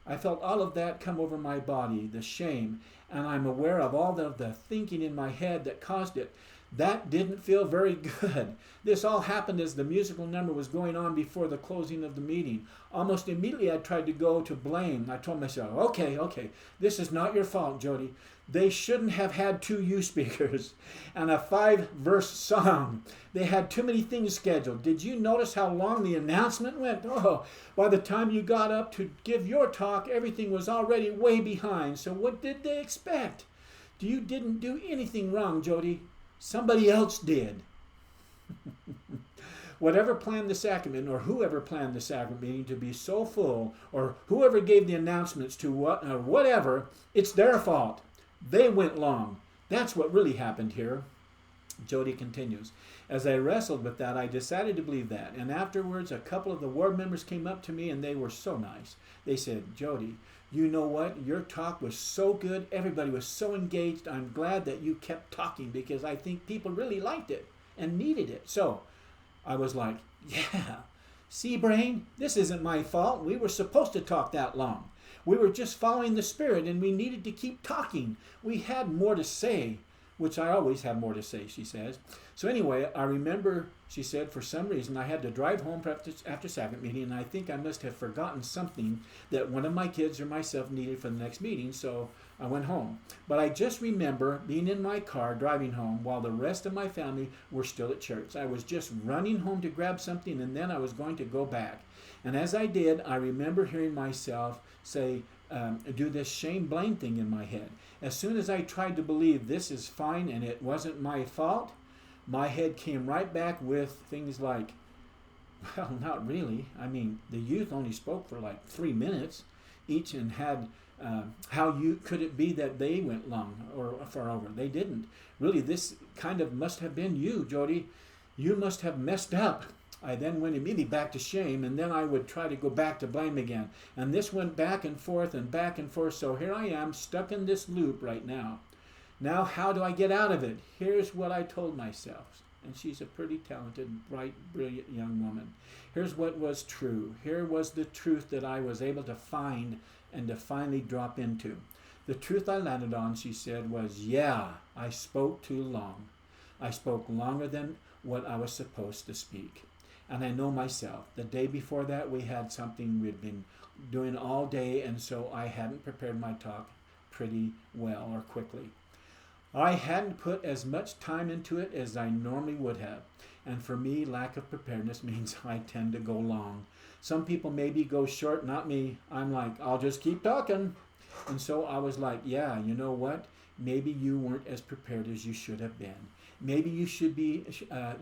I felt all of that come over my body, the shame, and I'm aware of all of the thinking in my head that caused it. That didn't feel very good. This all happened as the musical number was going on before the closing of the meeting. Almost immediately I tried to go to blame. I told myself, okay, this is not your fault, Jody. They shouldn't have had 2 youth speakers and a 5-verse song. They had too many things scheduled. Did you notice how long the announcement went? Oh, by the time you got up to give your talk, everything was already way behind. So what did they expect? You didn't do anything wrong, Jody. Somebody else did. Whatever planned the sacrament, or whoever planned the sacrament meeting to be so full, or whoever gave the announcements to what or whatever, it's their fault. They went long. That's what really happened here. Jody continues, "As I wrestled with that, I decided to believe that. And afterwards, a couple of the ward members came up to me, and they were so nice. They said, 'Jody, you know what? Your talk was so good. Everybody was so engaged. I'm glad that you kept talking because I think people really liked it and needed it.' So I was like, yeah, see, brain, this isn't my fault. We were supposed to talk that long. We were just following the Spirit and we needed to keep talking. We had more to say," which I always have more to say, she says. So anyway, I remember, she said, for some reason I had to drive home after sacrament meeting, and I think I must have forgotten something that one of my kids or myself needed for the next meeting, so I went home. But I just remember being in my car driving home while the rest of my family were still at church. I was just running home to grab something, and then I was going to go back. And as I did, I remember hearing myself say, do this shame-blame thing in my head. As soon as I tried to believe this is fine and it wasn't my fault, my head came right back with things like, well, not really. I mean, the youth only spoke for like 3 minutes each and had, could it be that they went long or far over? They didn't. Really, this kind of must have been you, Jody. You must have messed up. I then went immediately back to shame, and then I would try to go back to blame again. And this went back and forth, so here I am, stuck in this loop right now. Now, how do I get out of it? Here's what I told myself. And she's a pretty talented, bright, brilliant young woman. Here's what was true. Here was the truth that I was able to find and to finally drop into. The truth I landed on, she said, was, yeah, I spoke too long. I spoke longer than what I was supposed to speak. And I know myself. The day before that, we had something we'd been doing all day, and so I hadn't prepared my talk pretty well or quickly. I hadn't put as much time into it as I normally would have. And for me, lack of preparedness means I tend to go long. Some people maybe go short, not me. I'm like, I'll just keep talking. And so I was like, yeah, you know what? Maybe you weren't as prepared as you should have been. Maybe you should be,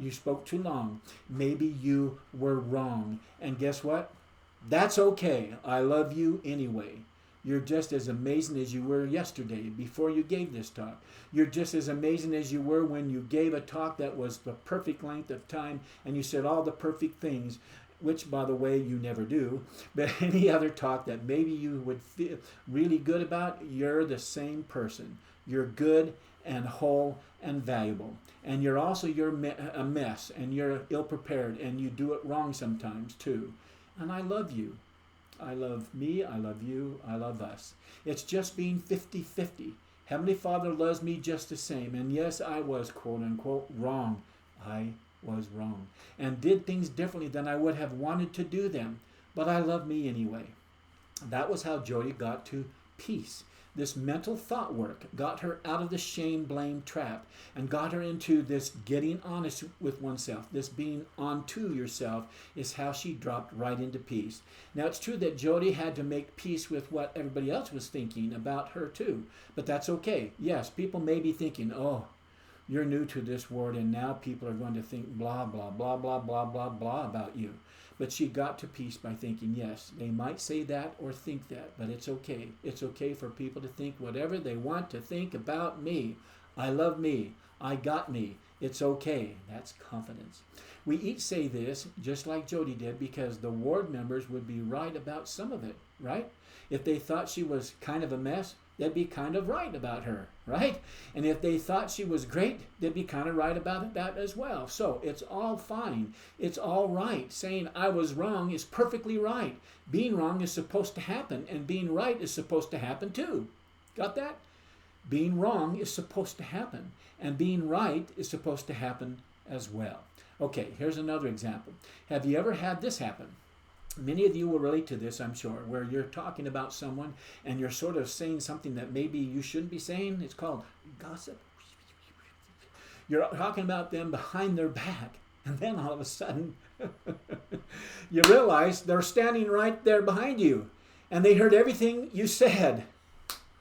you spoke too long. Maybe you were wrong. And guess what? That's okay. I love you anyway. You're just as amazing as you were yesterday before you gave this talk. You're just as amazing as you were when you gave a talk that was the perfect length of time and you said all the perfect things, which, by the way, you never do. But any other talk that maybe you would feel really good about, you're the same person. You're good and whole and valuable. And you're also a mess, and you're ill-prepared, and you do it wrong sometimes, too. And I love you. I love me, I love you, I love us. It's just being 50-50. Heavenly Father loves me just the same. And yes, I was, quote unquote, wrong. I was wrong. And did things differently than I would have wanted to do them. But I love me anyway. That was how Jody got to peace. This mental thought work got her out of the shame-blame trap and got her into this getting honest with oneself. This being onto yourself is how she dropped right into peace. Now, it's true that Jody had to make peace with what everybody else was thinking about her too, but that's okay. Yes, people may be thinking, oh, you're new to this word and now people are going to think blah, blah, blah, blah, blah, blah, blah about you. But she got to peace by thinking, yes, they might say that or think that, but it's okay. It's okay for people to think whatever they want to think about me. I love me. I got me. It's okay. That's confidence. We each say this, just like Jody did, because the ward members would be right about some of it, right? If they thought she was kind of a mess, they'd be kind of right about her, right? And if they thought she was great, they'd be kind of right about that as well. So it's all fine. It's all right. Saying I was wrong is perfectly right. Being wrong is supposed to happen, and being right is supposed to happen too. Got that? Being wrong is supposed to happen, and being right is supposed to happen as well. Okay, here's another example. Have you ever had this happen? Many of you will relate to this, I'm sure, where you're talking about someone and you're sort of saying something that maybe you shouldn't be saying. It's called gossip. You're talking about them behind their back, and then all of a sudden you realize they're standing right there behind you and they heard everything you said.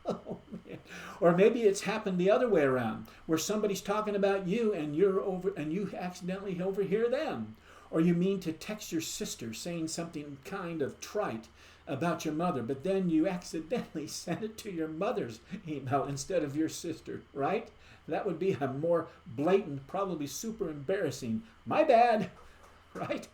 Oh, man. Or maybe it's happened the other way around, where somebody's talking about you and you accidentally overhear them. Or you mean to text your sister saying something kind of trite about your mother, but then you accidentally send it to your mother's email instead of your sister, right? That would be a more blatant, probably super embarrassing, my bad, right?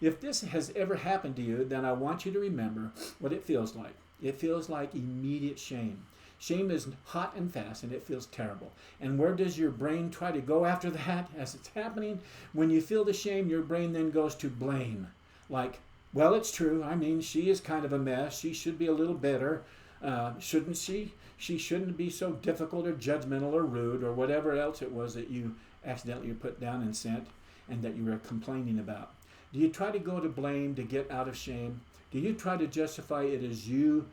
If this has ever happened to you, then I want you to remember what it feels like. It feels like immediate shame. Shame is hot and fast, and it feels terrible. And where does your brain try to go after that as it's happening? When you feel the shame, your brain then goes to blame. Like, well, it's true. I mean, she is kind of a mess. She should be a little better, shouldn't she? She shouldn't be so difficult or judgmental or rude or whatever else it was that you accidentally put down and sent and that you were complaining about. Do you try to go to blame to get out of shame? Do you try to justify it as you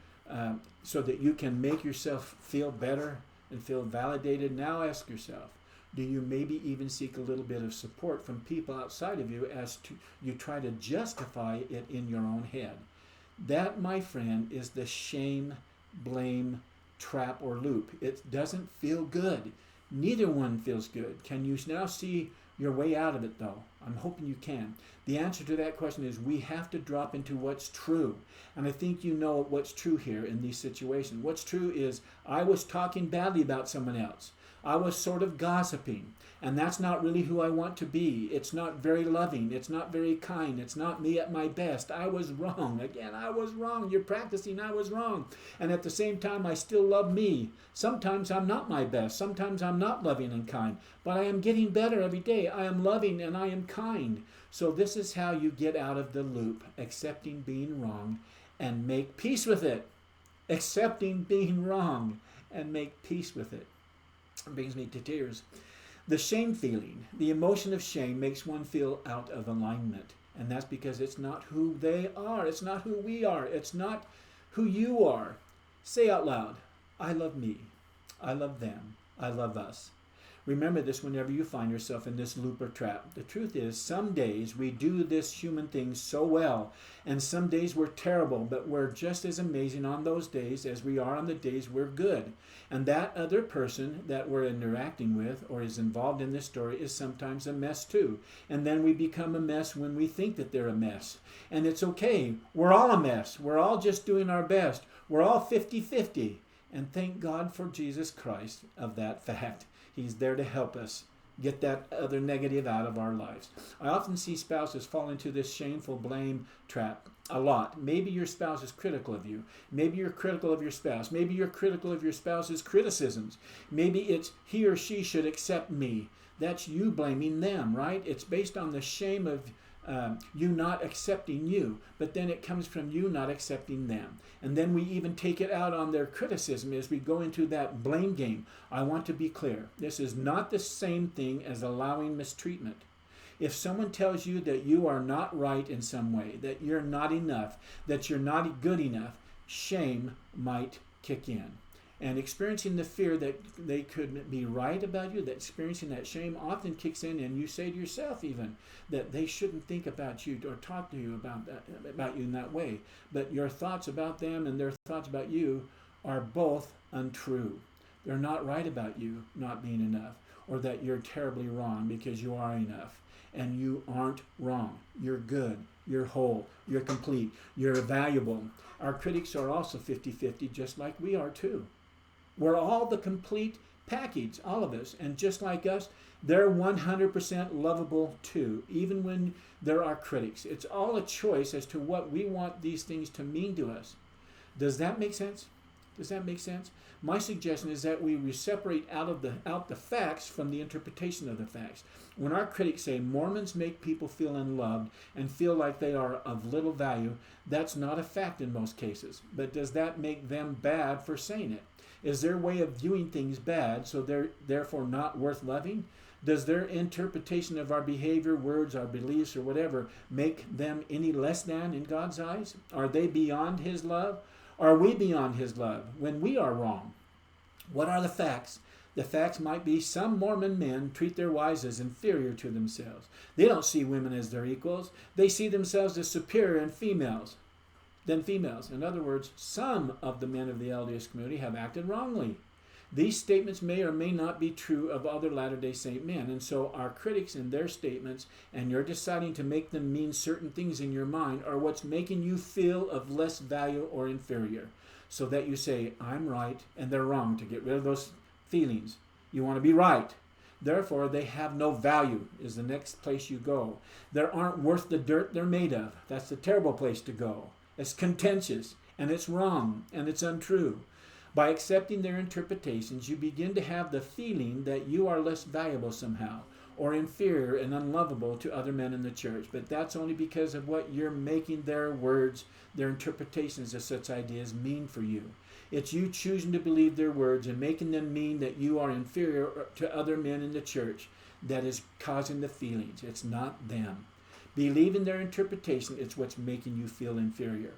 so that you can make yourself feel better and feel validated? Now ask yourself, do you maybe even seek a little bit of support from people outside of you as you try to justify it in your own head? That, my friend, is the shame, blame, trap, or loop. It doesn't feel good. Neither one feels good. Can you now see your way out of it, though? I'm hoping you can. The answer to that question is we have to drop into what's true. And I think you know what's true here in these situations. What's true is I was talking badly about someone else. I was sort of gossiping. And that's not really who I want to be. It's not very loving. It's not very kind. It's not me at my best. I was wrong. Again, I was wrong. You're practicing I was wrong. And at the same time, I still love me. Sometimes I'm not my best. Sometimes I'm not loving and kind. But I am getting better every day. I am loving and I am kind. So this is how you get out of the loop, accepting being wrong and make peace with it. Accepting being wrong and make peace with it. It brings me to tears. The shame feeling, the emotion of shame makes one feel out of alignment. And that's because it's not who they are. It's not who we are. It's not who you are. Say out loud, I love me. I love them. I love us. Remember this whenever you find yourself in this loop or trap. The truth is, some days we do this human thing so well, and some days we're terrible, but we're just as amazing on those days as we are on the days we're good. And that other person that we're interacting with or is involved in this story is sometimes a mess too. And then we become a mess when we think that they're a mess. And it's okay. We're all a mess. We're all just doing our best. We're all 50-50. And thank God for Jesus Christ of that fact. He's there to help us get that other negative out of our lives. I often see spouses fall into this shameful blame trap a lot. Maybe your spouse is critical of you. Maybe you're critical of your spouse. Maybe you're critical of your spouse's criticisms. Maybe it's he or she should accept me. That's you blaming them, right? It's based on the shame of you not accepting you, but then it comes from you not accepting them. And then we even take it out on their criticism as we go into that blame game. I want to be clear. This is not the same thing as allowing mistreatment. If someone tells you that you are not right in some way, that you're not enough, that you're not good enough, shame might kick in. And experiencing the fear that they could be right about you, that experiencing that shame often kicks in, and you say to yourself even that they shouldn't think about you or talk to you about you in that way. But your thoughts about them and their thoughts about you are both untrue. They're not right about you not being enough, or that you're terribly wrong, because you are enough. And you aren't wrong. You're good. You're whole. You're complete. You're valuable. Our critics are also 50-50, just like we are too. We're all the complete package, all of us. And just like us, they're 100% lovable too, even when there are critics. It's all a choice as to what we want these things to mean to us. Does that make sense? Does that make sense? My suggestion is that we separate out the facts from the interpretation of the facts. When our critics say Mormons make people feel unloved and feel like they are of little value, that's not a fact in most cases. But does that make them bad for saying it? Is their way of viewing things bad, so they're therefore not worth loving? Does their interpretation of our behavior, words, our beliefs, or whatever make them any less than in God's eyes? Are they beyond His love? Are we beyond His love when we are wrong? What are the facts? The facts might be some Mormon men treat their wives as inferior to themselves. They don't see women as their equals. They see themselves as superior than females. In other words, some of the men of the LDS community have acted wrongly. These statements may or may not be true of other Latter-day Saint men, and so our critics and their statements, and you're deciding to make them mean certain things in your mind, are what's making you feel of less value or inferior, so that you say, I'm right and they're wrong, to get rid of those feelings. You want to be right. Therefore, they have no value, is the next place you go. They aren't worth the dirt they're made of. That's the terrible place to go. It's contentious, and it's wrong, and it's untrue. By accepting their interpretations, you begin to have the feeling that you are less valuable somehow, or inferior and unlovable to other men in the church. But that's only because of what you're making their words, their interpretations of such ideas mean for you. It's you choosing to believe their words and making them mean that you are inferior to other men in the church that is causing the feelings. It's not them. Believing their interpretation is what's making you feel inferior.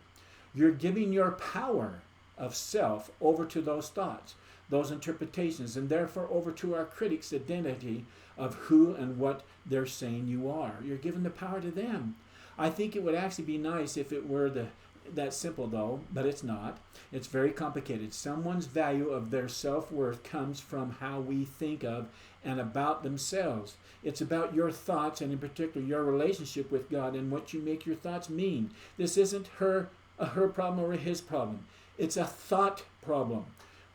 You're giving your power of self over to those thoughts, those interpretations, and therefore over to our critics' identity of who and what they're saying you are. You're giving the power to them. I think it would actually be nice if it were that simple, though, but it's not. It's very complicated. Someone's value of their self-worth comes from how we think of and about themselves. It's about your thoughts, and in particular your relationship with God and what you make your thoughts mean. This isn't a her problem or a his problem. It's a thought problem.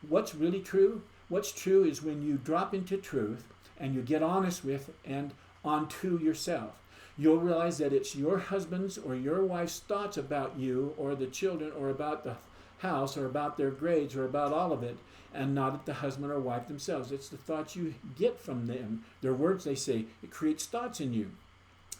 What's really true? What's true is when you drop into truth and you get honest with and onto yourself. You'll realize that it's your husband's or your wife's thoughts about you or the children or about the house or about their grades or about all of it, and not the husband or wife themselves. It's the thoughts you get from them. Their words, they say, it creates thoughts in you.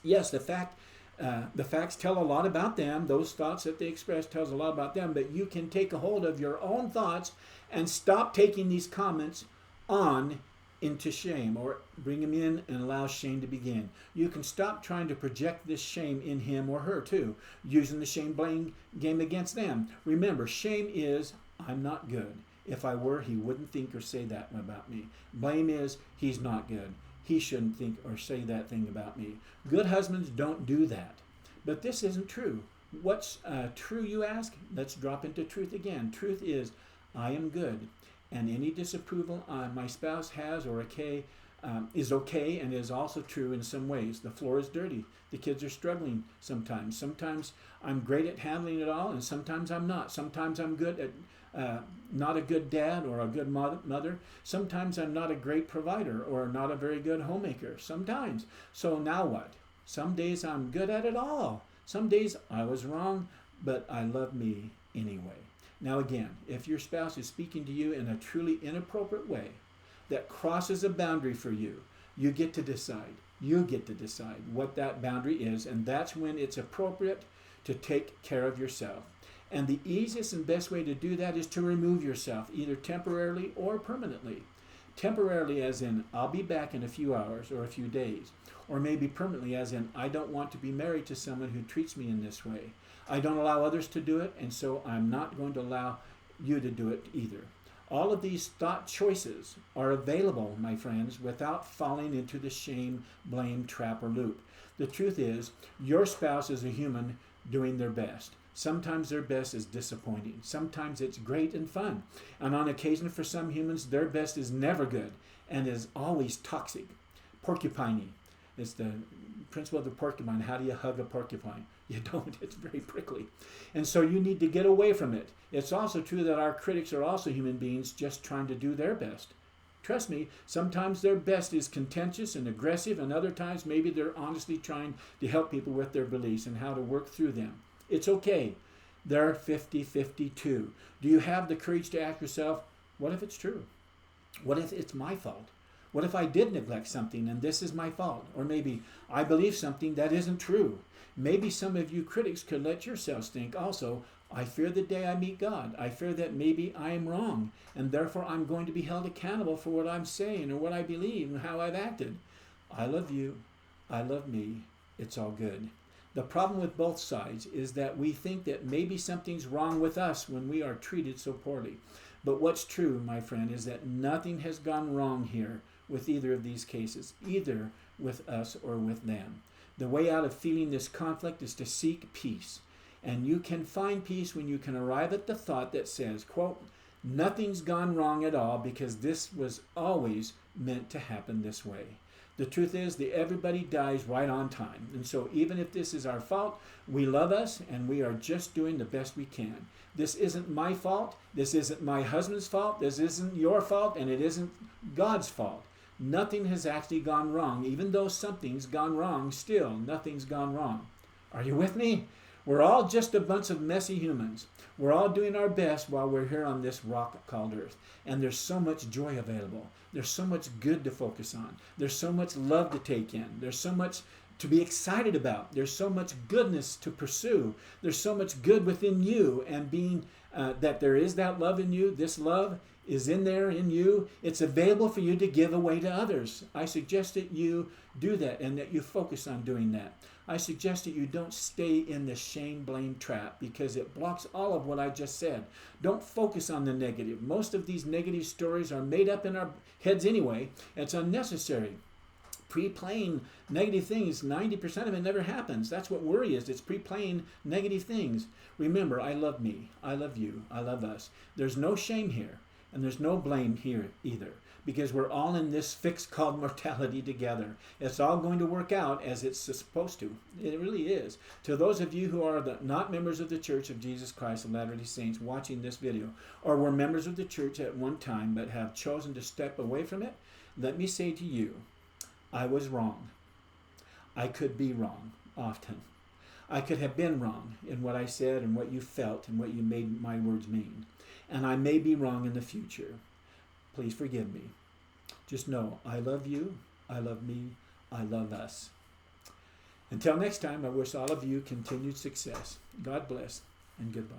Yes, the facts tell a lot about them. Those thoughts that they express tells a lot about them, but you can take a hold of your own thoughts and stop taking these comments on into shame, or bring him in and allow shame to begin. You can stop trying to project this shame in him or her too, using the shame blame game against them. Remember, shame is, I'm not good. If I were, he wouldn't think or say that about me. Blame is, he's not good. He shouldn't think or say that thing about me. Good husbands don't do that. But this isn't true. What's true, you ask? Let's drop into truth again. Truth is, I am good, and any disapproval my spouse has or is okay and is also true in some ways. The floor is dirty. The kids are struggling sometimes. Sometimes I'm great at handling it all, and sometimes I'm not. Sometimes I'm good at not a good dad or a good mother. Sometimes I'm not a great provider or not a very good homemaker. Sometimes. So now what? Some days I'm good at it all. Some days I was wrong, but I love me anyway. Now again, if your spouse is speaking to you in a truly inappropriate way that crosses a boundary for you, you get to decide. You get to decide what that boundary is, and that's when it's appropriate to take care of yourself. And the easiest and best way to do that is to remove yourself, either temporarily or permanently. Temporarily as in, I'll be back in a few hours or a few days. Or maybe permanently as in, I don't want to be married to someone who treats me in this way. I don't allow others to do it, and so I'm not going to allow you to do it either. All of these thought choices are available, my friends, without falling into the shame, blame, trap, or loop. The truth is, your spouse is a human doing their best. Sometimes their best is disappointing. Sometimes it's great and fun. And on occasion, for some humans, their best is never good and is always toxic. Porcupiney. It's the principle of the porcupine. How do you hug a porcupine? You don't. It's very prickly. And so you need to get away from it. It's also true that our critics are also human beings just trying to do their best. Trust me, sometimes their best is contentious and aggressive, and other times maybe they're honestly trying to help people with their beliefs and how to work through them. It's okay. They're 50-50 too. Do you have the courage to ask yourself, what if it's true? What if it's my fault? What if I did neglect something and this is my fault? Or maybe I believe something that isn't true. Maybe some of you critics could let yourselves think also, I fear the day I meet God. I fear that maybe I am wrong, and therefore I'm going to be held accountable for what I'm saying or what I believe and how I've acted. I love you. I love me. It's all good. The problem with both sides is that we think that maybe something's wrong with us when we are treated so poorly. But what's true, my friend, is that nothing has gone wrong here with either of these cases, either with us or with them. The way out of feeling this conflict is to seek peace. And you can find peace when you can arrive at the thought that says, quote, nothing's gone wrong at all because this was always meant to happen this way. The truth is that everybody dies right on time. And so even if this is our fault, we love us and we are just doing the best we can. This isn't my fault. This isn't my husband's fault. This isn't your fault, and it isn't God's fault. Nothing has actually gone wrong. Even though something's gone wrong, still nothing's gone wrong. Are you with me? We're all just a bunch of messy humans. We're all doing our best while we're here on this rock called Earth. And there's so much joy available. There's so much good to focus on. There's so much love to take in. There's so much to be excited about. There's so much goodness to pursue. There's so much good within you, and being that there is that love in you. This love is in there in you. It's available for you to give away to others. I suggest that you do that and that you focus on doing that. I suggest that you don't stay in the shame, blame trap because it blocks all of what I just said. Don't focus on the negative. Most of these negative stories are made up in our heads anyway. It's unnecessary. Pre-playing negative things, 90% of it never happens. That's what worry is. It's pre-playing negative things. Remember, I love me. I love you. I love us. There's no shame here. And there's no blame here either, because we're all in this fix called mortality together. It's all going to work out as it's supposed to. It really is. To those of you who are not members of the Church of Jesus Christ of Latter-day Saints watching this video, or were members of the church at one time but have chosen to step away from it, let me say to you, I was wrong. I could be wrong often. I could have been wrong in what I said and what you felt and what you made my words mean. And I may be wrong in the future. Please forgive me. Just know, I love you, I love me, I love us. Until next time, I wish all of you continued success. God bless, and goodbye.